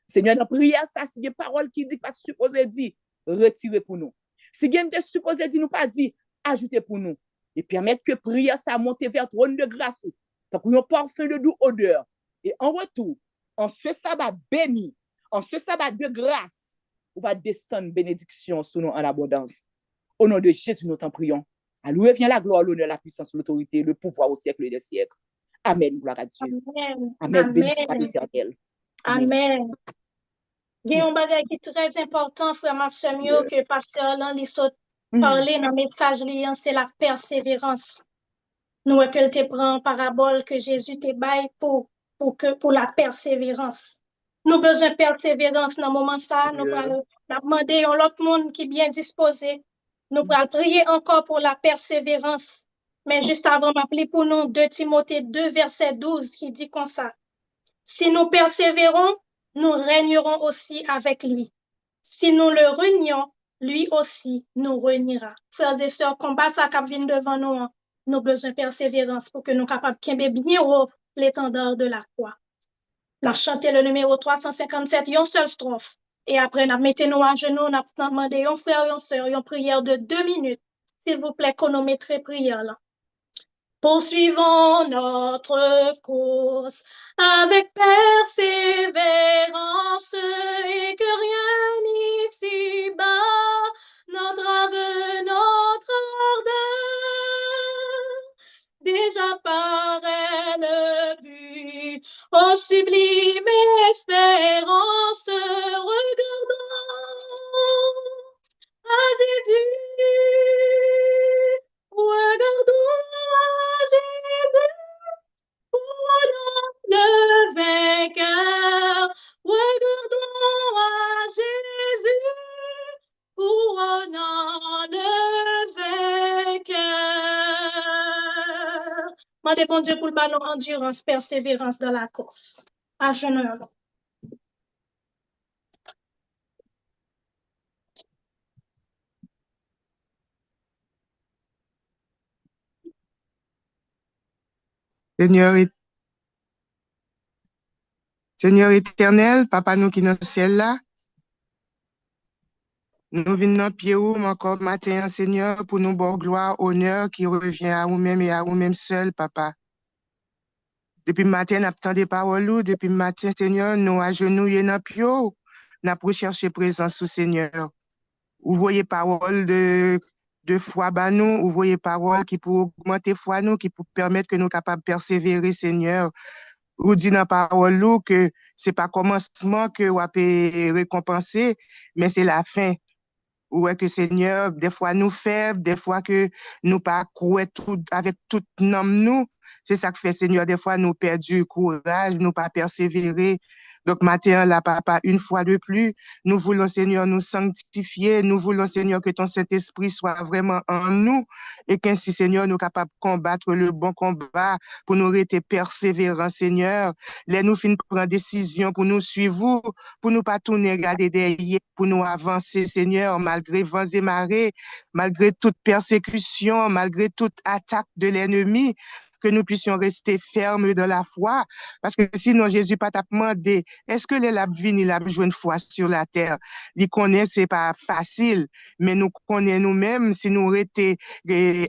Seigneur, dans prière ça, si il y a une parole qui dit pas supposé dire, retirez pour nous. Si il y a une supposé dire nous pas dire, ajoutez pour nous. Et permettre que prière ça monte vers trône de grâce. Ça pour un parfum de doux odeur. Et en retour, en ce sabbat béni, en ce sabbat de grâce, on va descendre bénédiction sur nous en abondance. Au nom de Jésus, nous t'en prions. À lui vient la gloire, l'honneur, la puissance, l'autorité, le pouvoir au siècle des siècles. Amen, gloire à Dieu. Amen. Amen, béni soit Amen. l'Éternel. Amen. Il y a un bagage qui est très important, frère Maximio, que pasteur Lan saute parler dans le message liant, c'est la persévérance. Nous que te prend parabole que Jésus te baille pour la persévérance. Nous besoin de persévérance dans le moment ça, nous allons demander à l'autre monde qui est bien disposé. Nous allons prier encore pour la persévérance. Mais juste avant, m'appeler pour nous 2 Timothée 2, verset 12, qui dit comme ça. Si nous persévérons, nous régnerons aussi avec lui. Si nous le renions, lui aussi nous reniera. Frères et sœurs, combat ça qui vient devant nous, nous besoin de persévérance pour que nous capables de bien haut l'étendard de la croix. Nous chanté le numéro 357, une seule strophe. Et après, nous mettons à genoux, nous demandé un frère et une sœur, une prière de 2 minutes. S'il vous plaît, chronométrez prière là. Poursuivons notre course avec persévérance et que rien ici-bas n'entrave notre ardeur. Déjà paraît le but, ô sublime espérance, regardons à Jésus, regardons à Jésus, le vainqueur, regardons à Jésus, le vainqueur. Mandez bon Dieu pour le ballon endurance, persévérance dans la course. À genoux. Seigneur, Seigneur éternel, Papa nous qui dans le ciel là, nous venons dans pied ou encore matin, Seigneur, pour nous voir gloire, honneur qui revient à vous-même et à vous-même seul, Papa. Depuis le matin, nous attendons des paroles, depuis le matin, Seigneur, nous agenouillons dans pied, nous recherché présence au Seigneur. Vous voyez parole de foi bah nous, vous voyez parole qui pour augmenter foi nous, qui pour permettre que nous capables de persévérer, Seigneur. Vous dites dans la parole que c'est pas commencement que vous avez récompensé, mais c'est la fin. Ouais, que Seigneur, des fois nous faibles, des fois que nous pas croire tout avec tout nom nous. C'est ça que fait Seigneur, des fois nous perdu courage, nous pas persévérer. Donc matin là, Papa, une fois de plus, nous voulons Seigneur nous sanctifier, nous voulons Seigneur que ton Saint-Esprit soit vraiment en nous et qu'ainsi Seigneur nous capables de combattre le bon combat pour nous rester persévérants Seigneur. Les nous fin prendre décision pour nous suivre, pour nous pas tourner regarder derrière, pour nous avancer Seigneur malgré vents et marées, malgré toute persécution, malgré toute attaque de l'ennemi, que nous puissions rester fermes dans la foi, parce que sinon Jésus pas t'a demandé, est-ce que les labvines, il a besoin de foi sur la terre? Il connaît, c'est pas facile, mais nous connaissons nous-mêmes, si nous restions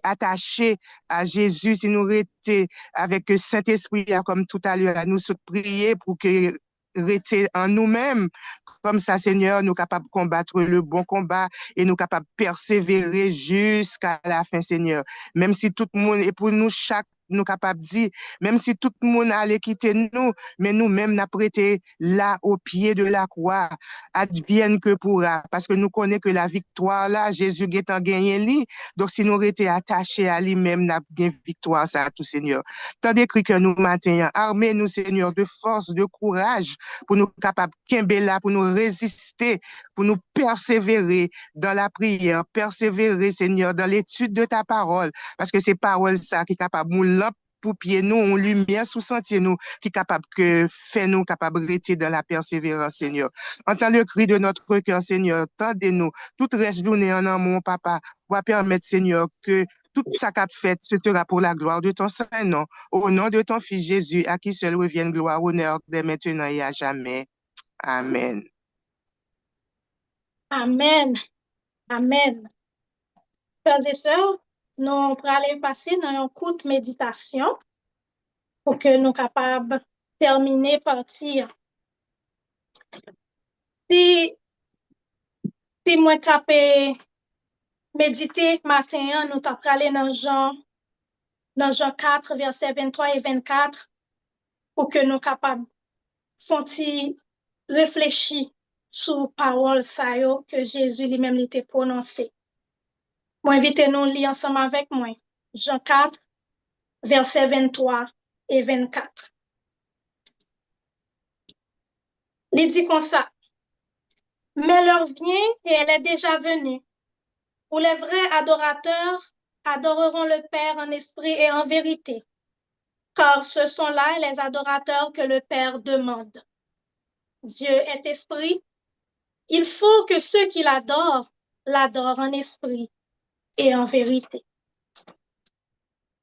attachés à Jésus, si nous restions avec le Saint-Esprit, comme tout à l'heure, à nous prier pour que rester en nous-mêmes. Comme ça, Seigneur, nous capables de combattre le bon combat et nous capables de persévérer jusqu'à la fin, Seigneur. Même si tout le monde, et pour nous, chaque nous capables de dire, même si tout le monde allait quitter nous, mais nous-mêmes, nous prêté là au pied de la croix, advienne que pourra, parce que nous connaissons que la victoire là, Jésus est en gagné, donc si nous étions attachés à lui-même, nous avons victoire, ça, tout Seigneur. Tant d'écrit que nous maintenant, armez-nous, Seigneur, de force, de courage, pour nous capables de là, pour nous résister, pour nous persévérer dans la prière, persévérer, Seigneur, dans l'étude de ta parole, parce que c'est parole ça qui est capable de lampe pour pied nous, on lumière sous sentier nous, qui est capable que fait nous capable de rester dans la persévérance, Seigneur. Entends le cri de notre cœur, Seigneur, tendez-nous, toute reste journée en amour, Papa, va permettre, Seigneur, que tout ça qu'a fait, ce sera pour la gloire de ton Saint-Nom, au nom de ton Fils Jésus, à qui seul revienne gloire, honneur, dès maintenant et à jamais. Amen. Amen. Amen. Frères et sœurs, nous allons passer dans une courte méditation pour que nous soyons capables de terminer partir. Si moi tapé méditer matin, nous allons aller dans Jean 4, versets 23 et 24, pour que nous soyons capables de réfléchir sur parole ça que Jésus lui-même était prononcé. Moi invite nous à lire ensemble avec moi. Jean 4, versets 23 et 24. Il dit comme ça. Mais l'heure vient et elle est déjà venue, où les vrais adorateurs adoreront le Père en esprit et en vérité, car ce sont là les adorateurs que le Père demande. Dieu est esprit. Il faut que ceux qui l'adorent en esprit et en vérité.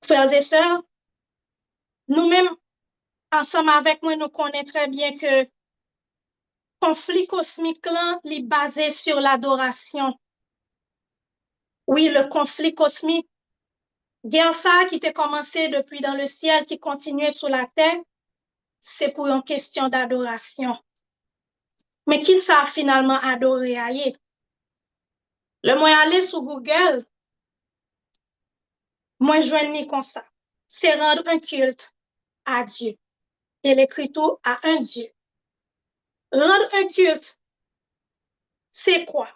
Frères et sœurs, nous-mêmes, ensemble avec moi, nous connaissons très bien que le conflit cosmique là, est basé sur l'adoration. Oui, le conflit cosmique, guerre ça qui était commencé depuis dans le ciel, qui continuait sur la terre, c'est pour une question d'adoration. Mais qui ça finalement adoré ailleurs? Le moyen aller sur Google, moi joindre comme ça. C'est rendre un culte à Dieu. Et l'écriture à un Dieu. Rendre un culte, c'est quoi?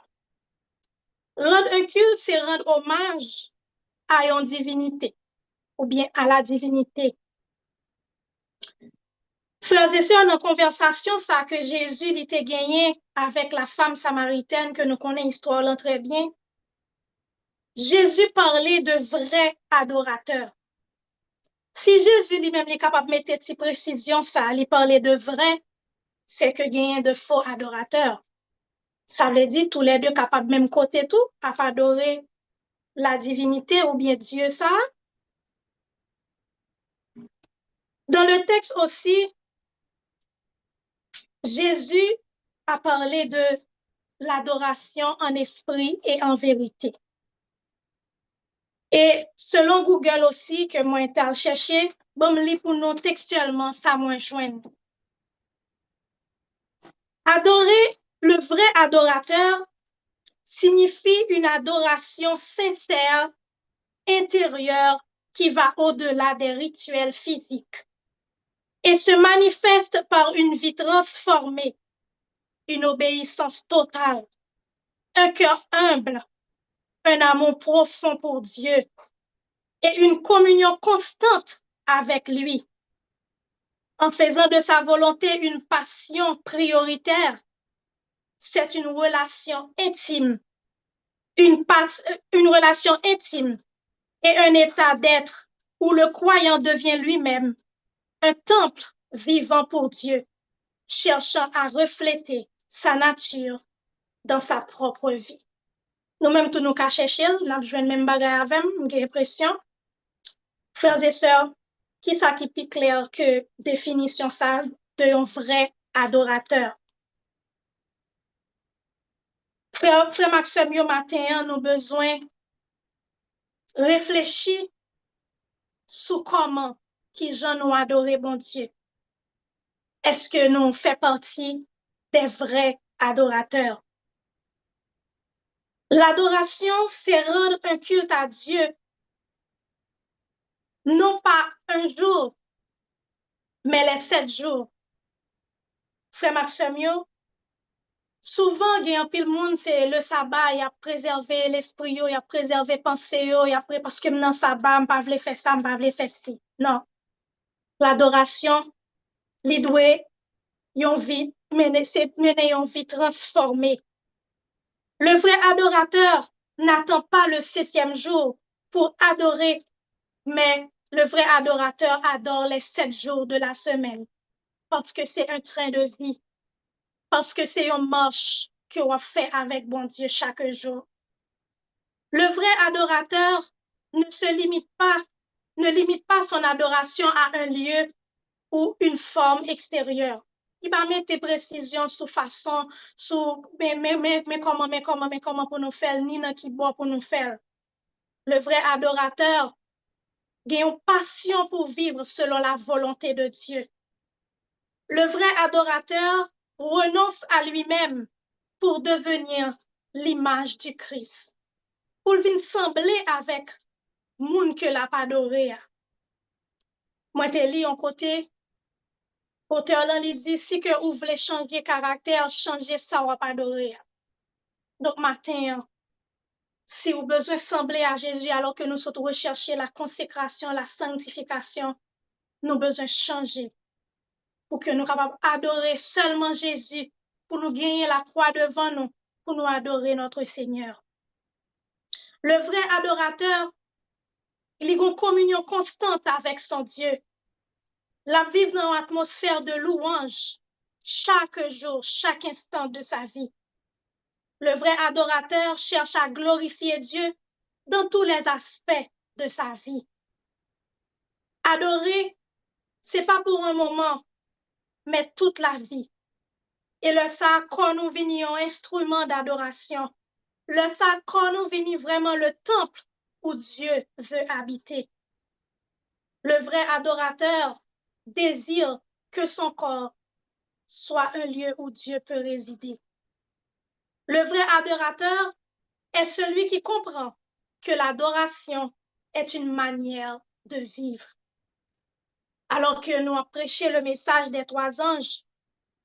Rendre un culte, c'est rendre hommage à une divinité ou bien à la divinité. Frères et sœurs, dans la conversation ça que Jésus il était gagné avec la femme samaritaine que nous connaissons l'histoire là très bien, Jésus parlait de vrais adorateurs. Si Jésus lui-même est capable de mettre cette précision, ça, il parlait de vrai, c'est que gagne de faux adorateurs. Ça veut dire tous les deux capables même côté tout, à adorer la divinité ou bien Dieu ça. Dans le texte aussi, Jésus a parlé de l'adoration en esprit et en vérité. Et selon Google aussi, que moi j'ai cherché, bon, me lit pour nous textuellement, ça moi joindre. Adorer le vrai adorateur signifie une adoration sincère, intérieure, qui va au-delà des rituels physiques et se manifeste par une vie transformée, une obéissance totale, un cœur humble, un amour profond pour Dieu et une communion constante avec lui. En faisant de sa volonté une passion prioritaire, c'est une relation intime, une relation intime et un état d'être où le croyant devient lui-même un temple vivant pour Dieu, cherchant à refléter sa nature dans sa propre vie. Nous-mêmes, tous nous qu'à chercher, nous avons joué le même bagage avec, j'ai l'impression. Frères et sœurs, qui ça qui est clair que définition ça d'un vrai adorateur? Frère Maxime, yo matin, nous besoin réfléchir sur comment qui gens nous adorer bon Dieu. Est-ce que nous faisons partie des vrais adorateurs? L'adoration, c'est rendre un culte à Dieu, non pas un jour, mais les 7 jours. Frère Maxime, souvent, il y a un pile monde, c'est le sabbat, il a préservé l'esprit, il a préservé pensée, parce que dans le sabbat, je ne peux pas faire ça, je ne peux pas faire ci. Non. L'adoration, il doit mener une vie transformée. Le vrai adorateur n'attend pas le 7e jour pour adorer, mais le vrai adorateur adore les 7 jours de la semaine parce que c'est un train de vie, parce que c'est une marche qu'on fait avec bon Dieu chaque jour. Le vrai adorateur ne limite pas son adoration à un lieu ou une forme extérieure. Il va mettre des précisions sur façon, sur mais comment pour nous faire, ni dans qui boit pour nous faire. Le vrai adorateur a une passion pour vivre selon la volonté de Dieu. Le vrai adorateur renonce à lui-même pour devenir l'image du Christ. Pour venir sembler avec moun que l'a pas adoré. Moi te lis en côté auteur là il dit si que vous voulez changer caractère, changer ça ou pas adorer. Donc matin si vous besoin sembler à Jésus alors que nous sommes rechercher la consécration, la sanctification, nous besoin changer pour que nous capables adorer seulement Jésus, pour nous gagner la croix devant nous, pour nous adorer notre Seigneur. Le vrai adorateur, il a une communion constante avec son Dieu. La vivre dans une atmosphère de louange chaque jour, chaque instant de sa vie. Le vrai adorateur cherche à glorifier Dieu dans tous les aspects de sa vie. Adorer, c'est pas pour un moment, mais toute la vie. Et le ça, quand nous venions instrument d'adoration, le ça, quand nous venons vraiment le temple où Dieu veut habiter. Le vrai adorateur désire que son corps soit un lieu où Dieu peut résider. Le vrai adorateur est celui qui comprend que l'adoration est une manière de vivre. Alors que nous avons prêché le message des 3 anges,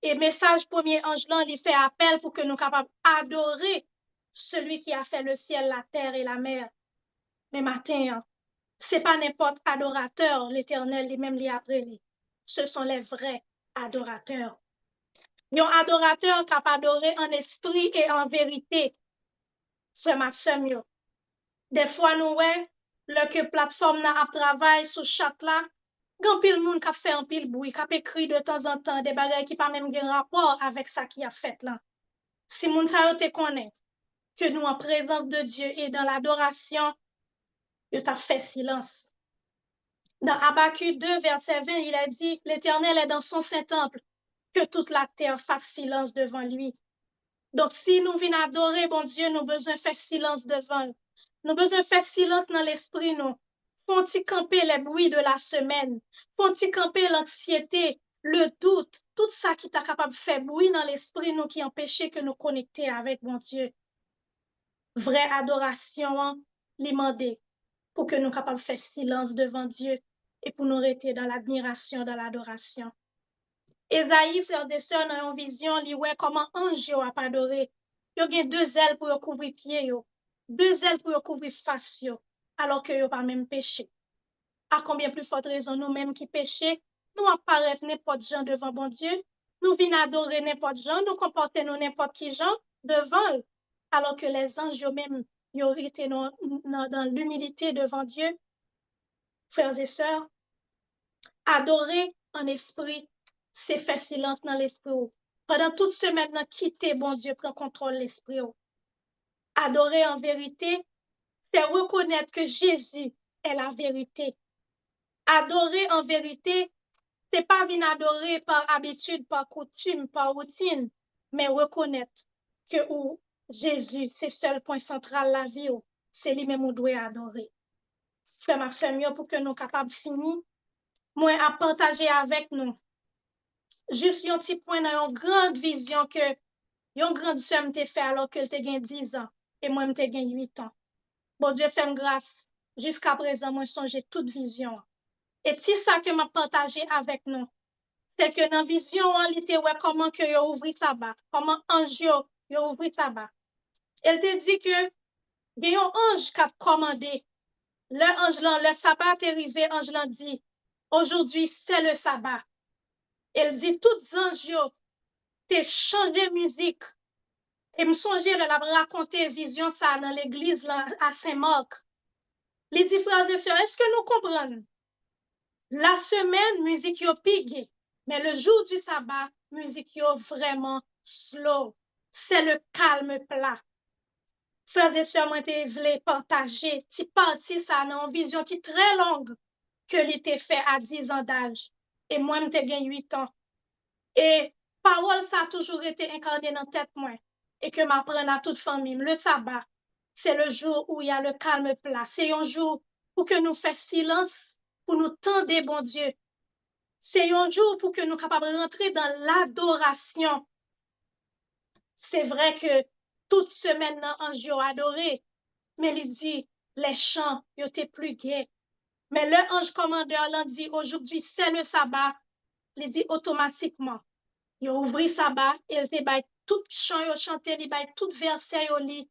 et message premier ange là, il fait appel pour que nous soyons capables d'adorer celui qui a fait le ciel, la terre et la mer. Mais matin, ce n'est pas n'importe adorateur, l'Éternel lui-même lui appelé. Ce sont les vrais adorateurs. Un adorateur capable d'adorer en esprit et en vérité. Frère Maxime, des fois, nous, le que plateforme n'a pas travail sur chat là, Gan pile moun qui fait un pile bruit, qui écrit de temps en temps des bagages qui pas même gen rapport avec ça qui a fait là. Si moun sa yo te connaît que nous en présence de Dieu et dans l'adoration, yo t'a fait silence. Dans Habakkuk 2, verset 20, il a dit, l'Éternel est dans son saint temple, que toute la terre fasse silence devant lui. Donc, si nous venons adorer, bon Dieu, nous besoin faire silence devant. Nous besoin faire silence dans l'esprit, nous. Font-ils camper les bruits de la semaine? Font-ils camper l'anxiété, le doute, tout ça qui t'a capable de faire bruit dans l'esprit, nous, qui empêchait que nous connecter avec bon Dieu. Vraie adoration, l'imandé, pour que nous capables de faire silence devant Dieu et pour nous rester dans l'admiration, dans l'adoration. Esaïe, frères et sœurs, dans une vision, il voit comment ange a adoré. Il y a deux ailes pour couvrir pied, deux ailes pour couvrir face, alors que yo pas même péché. À combien plus forte raison nous-mêmes qui péchons, nous apparaître n'importe gens devant bon Dieu, nous venons adorer n'importe gens, nous comporter nous n'importe qui gens devant, alors que les anges eux-mêmes, ils ont été dans l'humilité devant Dieu. Frères et sœurs, adorer en esprit, c'est faire silence dans l'esprit. Pendant toute semaine, quitter bon Dieu, prend contrôle de l'esprit. Adorer en vérité, c'est reconnaître que Jésus est la vérité. Adorer en vérité, c'est pas venir adorer par habitude, par coutume, par routine, mais reconnaître que Jésus, c'est le seul point central de la vie, c'est lui-même qu'on doit adorer. Frère Maxime, pour que nous soyons capables de finir, moi, à partager avec nous, juste un petit point dans une grande vision que une grande soeur m'a fait alors qu'elle a 10 ans et moi, j'ai 8 ans. Bon Dieu fait grâce. Jusqu'à présent, moi, j'ai changé toute vision. Et c'est ça que m'a partagé avec nous. C'est que dans la vision, on était comment que yo ouvri sabbat, comment ange yo ouvri sabbat. Elle te dit que il y a un ange qui a commandé. Le sabbat est arrivé, ange l'a dit, aujourd'hui c'est le sabbat. Elle dit, toutes anges yo, t'es changé musique. Et me songer de la raconter vision ça dans l'église à Saint-Marc. Les dit, frères et sœurs, est-ce que nous comprenons? La semaine, musique yo pigue. Mais le jour du sabbat, musique yo vraiment slow. C'est le calme plat. Frères et sœurs, moi, te voulais partager, ti parti ça dans une vision qui est très longue, que l'été fait à 10 ans d'âge. Et moi, je te 8 ans. Et parole, ça a toujours été incarné dans la tête, moi. Et que m'apprenne à toute famille. Le sabbat, c'est le jour où il y a le calme plat. C'est un jour pour que nous fassions silence, pour nous tendre, bon Dieu. C'est un jour pour que nous soyons capables de rentrer dans l'adoration. C'est vrai que toute semaine, un jour adoré, mais il dit, les chants, ils étaient plus gais. Mais le ange commandeur l'a dit, aujourd'hui, c'est le sabbat. Il dit automatiquement, il a ouvert le sabbat, il a tout chant, il a chanté, il a tout verset, il lit.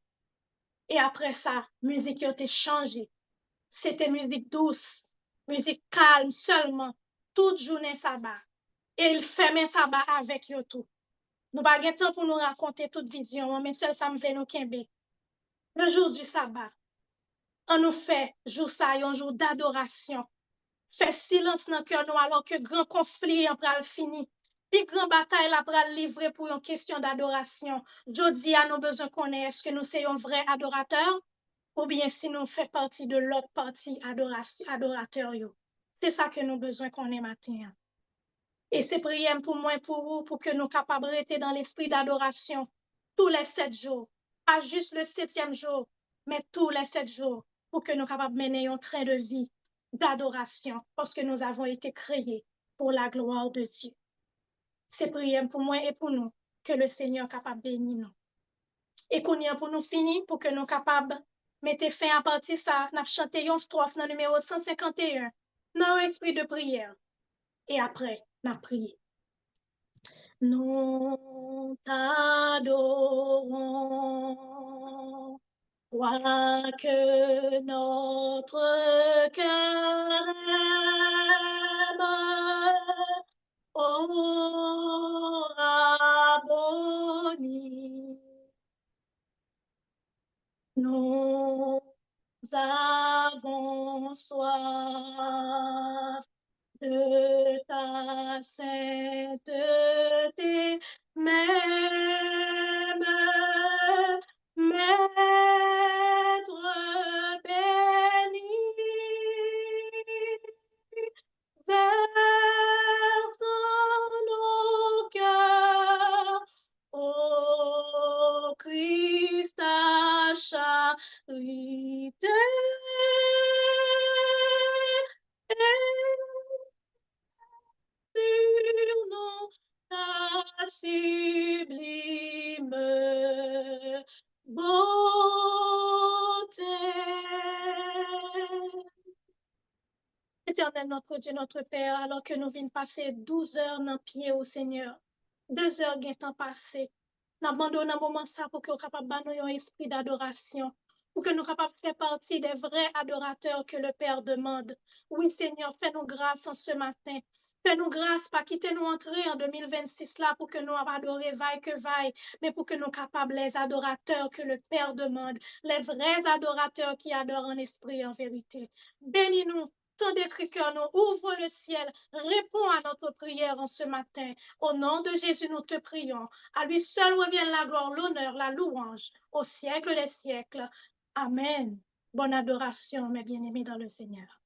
Et après ça, la musique a été changée. C'était musique douce, musique calme seulement, toute journée sabbat. Et il fermait sabbat avec eux tout. Nous n'avons pas de temps pour nous raconter toute vision, mais seul ça me fait nous kembe. Le jour du sabbat, on nous fait jour ça, un jour d'adoration. Fait silence dans le cœur nous alors que grand conflit en pral fini. Puis grand bataille la pral livré pour une question d'adoration. Jodi a nous besoin qu'on ait, est-ce que nous sommes un vrai adorateur ou bien si nous fait partie de l'autre partie adorateur. C'est ça que nous besoin qu'on ait matin. Et c'est prière pour moi et pour vous, pour que nous capables de rester dans l'esprit d'adoration tous les 7 jours. Pas juste le 7e jour, mais tous les 7 jours, pour que nous capables de mener un train de vie d'adoration, parce que nous avons été créés pour la gloire de Dieu. C'est prière pour moi et pour nous, que le Seigneur est capable de bénir nous. Et qu'on y a pour nous finir, pour que nous capables de mettre fin à partir de ça, nous chanter une strophe dans le numéro 151, dans l'esprit de prière. Et après, nous prions. Nous t'adorons, quoique notre cœur aime, ô Rabboni. Nous avons soif de ta sainteté, même Maître béni, verse dans nos cœurs, ô Christ, ta charité. Sur nous ta sublime beauté. Éternel, notre Dieu, notre Père, alors que nous venons passer 12 heures dans le pied au Seigneur, 2 heures de temps passé, nous abandonnons un moment ça pour que nous soyons capables de un esprit d'adoration, pour que nous soyons capables de faire partie des vrais adorateurs que le Père demande. Oui, Seigneur, fais-nous grâce en ce matin. Fais-nous grâce, pas quitter nous entrer en 2026 là pour que nous adorer vaille que vaille, mais pour que nous soyons capables les adorateurs que le Père demande, les vrais adorateurs qui adorent en esprit et en vérité. Bénis-nous. Tant d'écrit cœur nous ouvre le ciel, réponds à notre prière en ce matin. Au nom de Jésus, nous te prions. À lui seul revient la gloire, l'honneur, la louange, au siècle des siècles. Amen. Bonne adoration, mes bien-aimés dans le Seigneur.